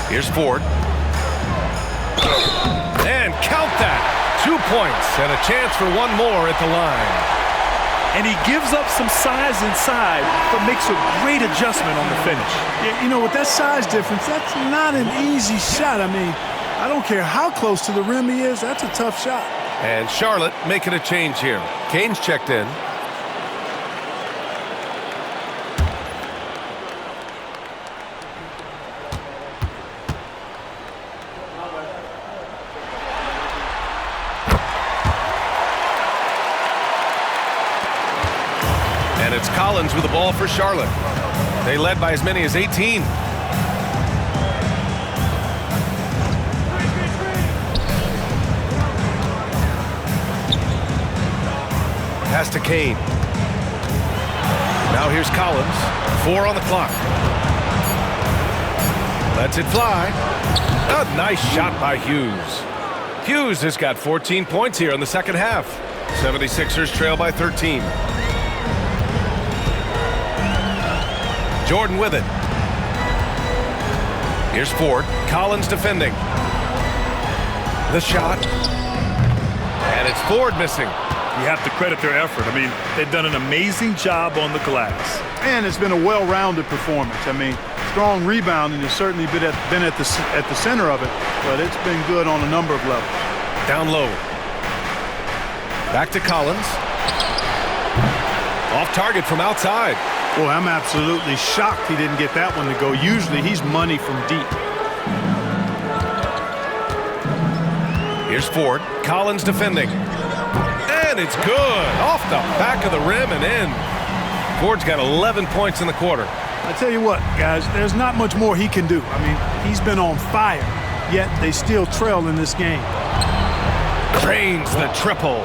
Here's Ford. And count that. 2 points and a chance for one more at the line. And he gives up some size inside, but makes a great adjustment on the finish. Yeah, you know, with that size difference, that's not an easy shot. I mean, I don't care how close to the rim he is, that's a tough shot. And Charlotte making a change here. Kane's checked in. And it's Collins with the ball for Charlotte. They led by as many as 18. Pass to Kane. Now here's Collins. 4 on the clock. Lets it fly. A nice shot by Hughes. Hughes has got 14 points here in the second half. 76ers trail by 13. Jordan with it. Here's Ford. Collins defending. The shot. And it's Ford missing. You have to credit their effort. I mean, they've done an amazing job on the glass. And it's been a well-rounded performance. I mean, strong rebounding has certainly been at the center of it, but it's been good on a number of levels. Down low. Back to Collins. Off target from outside. Boy, I'm absolutely shocked he didn't get that one to go. Usually he's money from deep. Here's Ford. Collins defending. And it's good. Off the back of the rim and in. Ford's got 11 points in the quarter. I tell you what, guys, there's not much more he can do. I mean, he's been on fire, yet they still trail in this game. Drains the triple.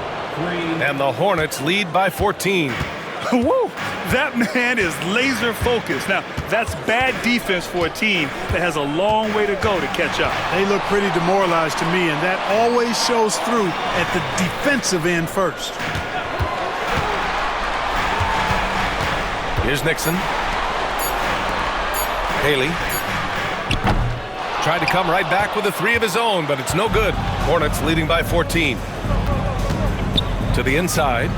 And the Hornets lead by 14. Woo! That man is laser focused. Now, that's bad defense for a team that has a long way to go to catch up. They look pretty demoralized to me, and that always shows through at the defensive end first. Here's Nixon. Haley. Tried to come right back with a 3 of his own, but it's no good. Hornets leading by 14. To the inside.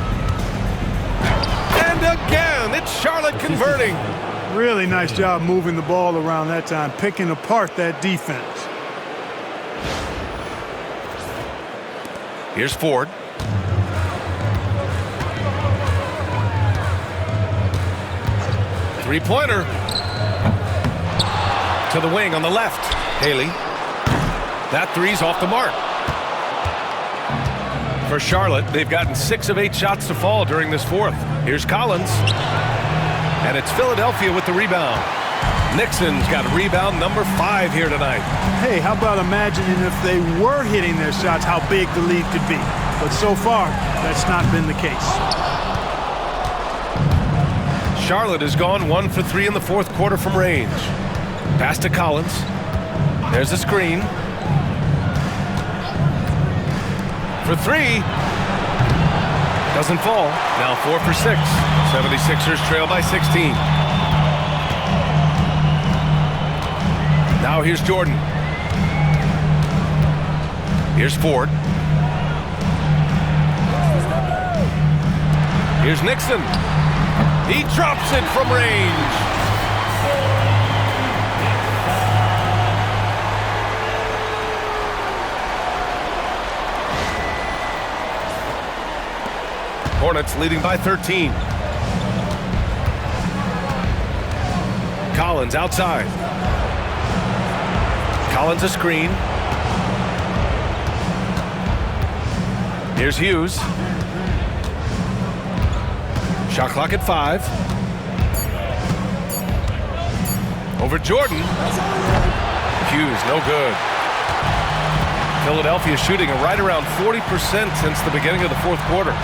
And again, it's Charlotte converting. Really nice job moving the ball around that time, picking apart that defense. Here's Ford. Three-pointer. To the wing on the left. Haley. That 3's off the mark. For Charlotte, they've gotten 6 of 8 shots to fall during this fourth. Here's Collins. And it's Philadelphia with the rebound. Nixon's got rebound number 5 here tonight. Hey, how about imagining if they were hitting their shots, how big the lead could be. But so far, that's not been the case. Charlotte has gone 1 for 3 in the fourth quarter from range. Pass to Collins. There's a screen. For 3. Doesn't fall. Now 4 for 6. 76ers trail by 16. Now here's Jordan. Here's Ford. Here's Nixon. He drops it from range. Hornets leading by 13. Collins outside. Collins a screen. Here's Hughes. Shot clock at 5. Over Jordan. Hughes, no good. Philadelphia shooting right around 40% since the beginning of the fourth quarter.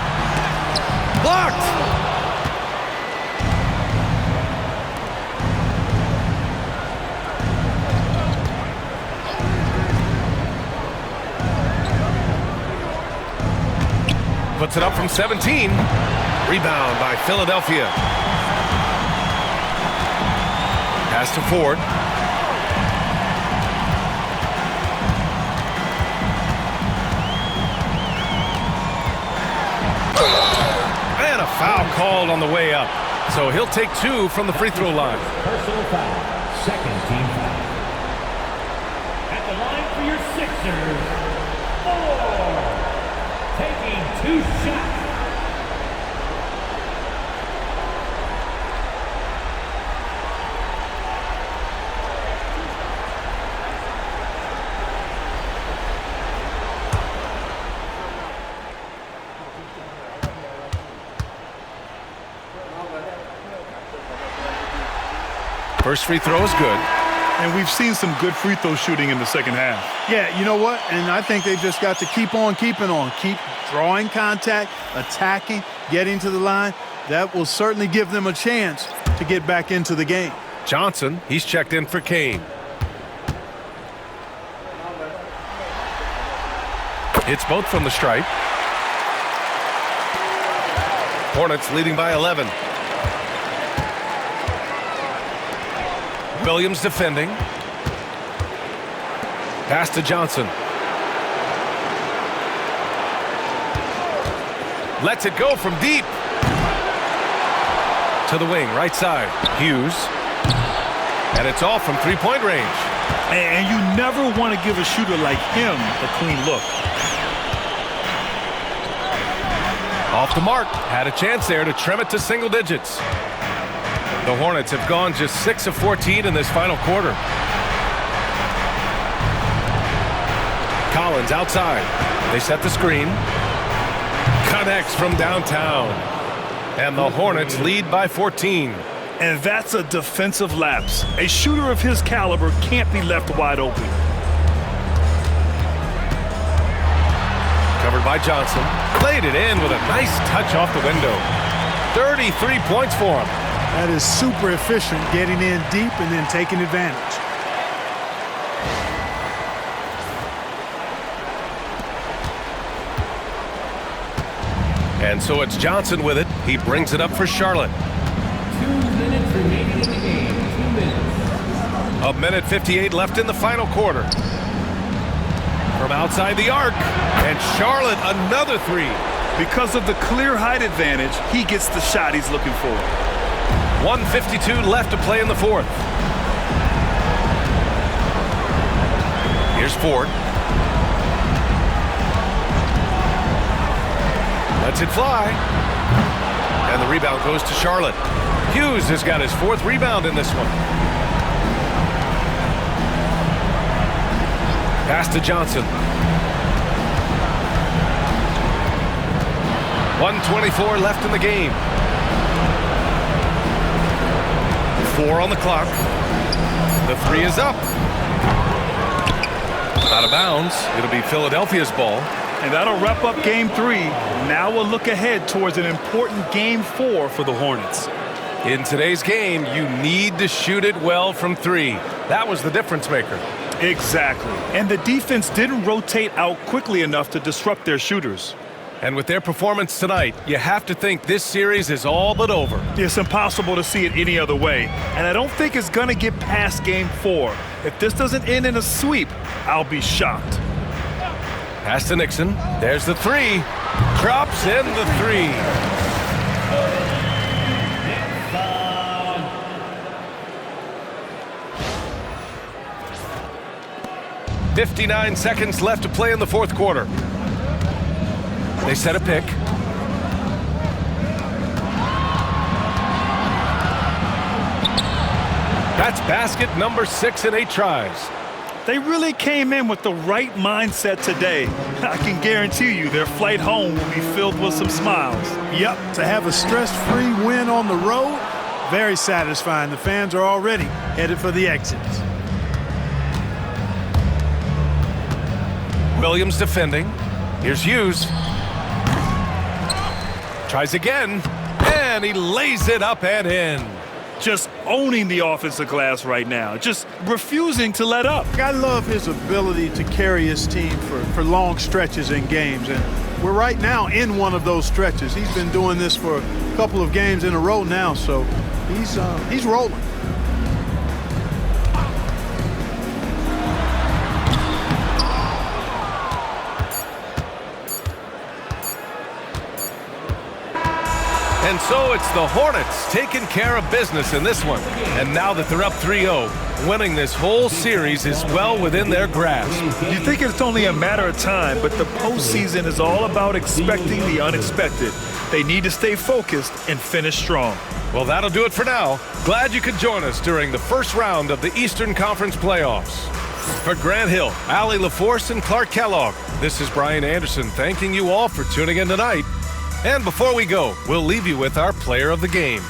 Blocked! Puts it up from 17. Rebound by Philadelphia. Pass to Ford. And a foul called on the way up. So he'll take 2 from the free throw line. Personal foul. Second team foul. At the line for your Sixers, 4. Taking 2 shots. First free throw is good. And we've seen some good free throw shooting in the second half. Yeah, you know what? And I think they've just got to keep on keeping on. Keep drawing contact, attacking, getting to the line. That will certainly give them a chance to get back into the game. Johnson, he's checked in for Kane. Hits both from the stripe. Hornets leading by 11. Williams defending. Pass to Johnson. Lets it go from deep. To the wing, right side. Hughes. And it's all from three-point range. And you never want to give a shooter like him a clean look. Off the mark. Had a chance there to trim it to single digits. The Hornets have gone just 6 of 14 in this final quarter. Collins outside. They set the screen. Connects from downtown. And the Hornets lead by 14. And that's a defensive lapse. A shooter of his caliber can't be left wide open. Covered by Johnson. Played it in with a nice touch off the window. 33 points for him. That is super efficient, getting in deep and then taking advantage. And so it's Johnson with it. He brings it up for Charlotte. 2 minutes remaining in the game. 2 minutes. A minute 58 left in the final quarter. From outside the arc. And Charlotte another three. Because of the clear height advantage, he gets the shot he's looking for. 1:52 left to play in the fourth. Here's Ford. Lets it fly. And the rebound goes to Charlotte. Hughes has got his 4th rebound in this one. Pass to Johnson. 1:24 left in the game. 4 on the clock. The 3 is up. Out of bounds. It'll be Philadelphia's ball. And that'll wrap up game 3. Now we'll look ahead towards an important game 4 for the Hornets. In today's game, you need to shoot it well from 3. That was the difference maker. Exactly. And the defense didn't rotate out quickly enough to disrupt their shooters. And with their performance tonight, you have to think this series is all but over. It's impossible to see it any other way. And I don't think it's going to get past game 4. If this doesn't end in a sweep, I'll be shocked. Pass to Nixon. There's the 3. Drops in the 3. "59 seconds left to play in the fourth quarter. They set a pick. That's basket number 6 in 8 tries. They really came in with the right mindset today. I can guarantee you their flight home will be filled with some smiles. Yep, to have a stress-free win on the road, very satisfying. The fans are already headed for the exits. Williams defending. Here's Hughes. Tries again, and he lays it up and in. Just owning the offensive glass right now. Just refusing to let up. I love his ability to carry his team for long stretches in games. And we're right now in one of those stretches. He's been doing this for a couple of games in a row now, so he's rolling. And so it's the Hornets taking care of business in this one. And now that they're up 3-0, winning this whole series is well within their grasp. You think it's only a matter of time, but the postseason is all about expecting the unexpected. They need to stay focused and finish strong. Well, that'll do it for now. Glad you could join us during the first round of the Eastern Conference playoffs. For Grant Hill, Allie LaForce, and Clark Kellogg, this is Brian Anderson thanking you all for tuning in tonight. And before we go, we'll leave you with our player of the game.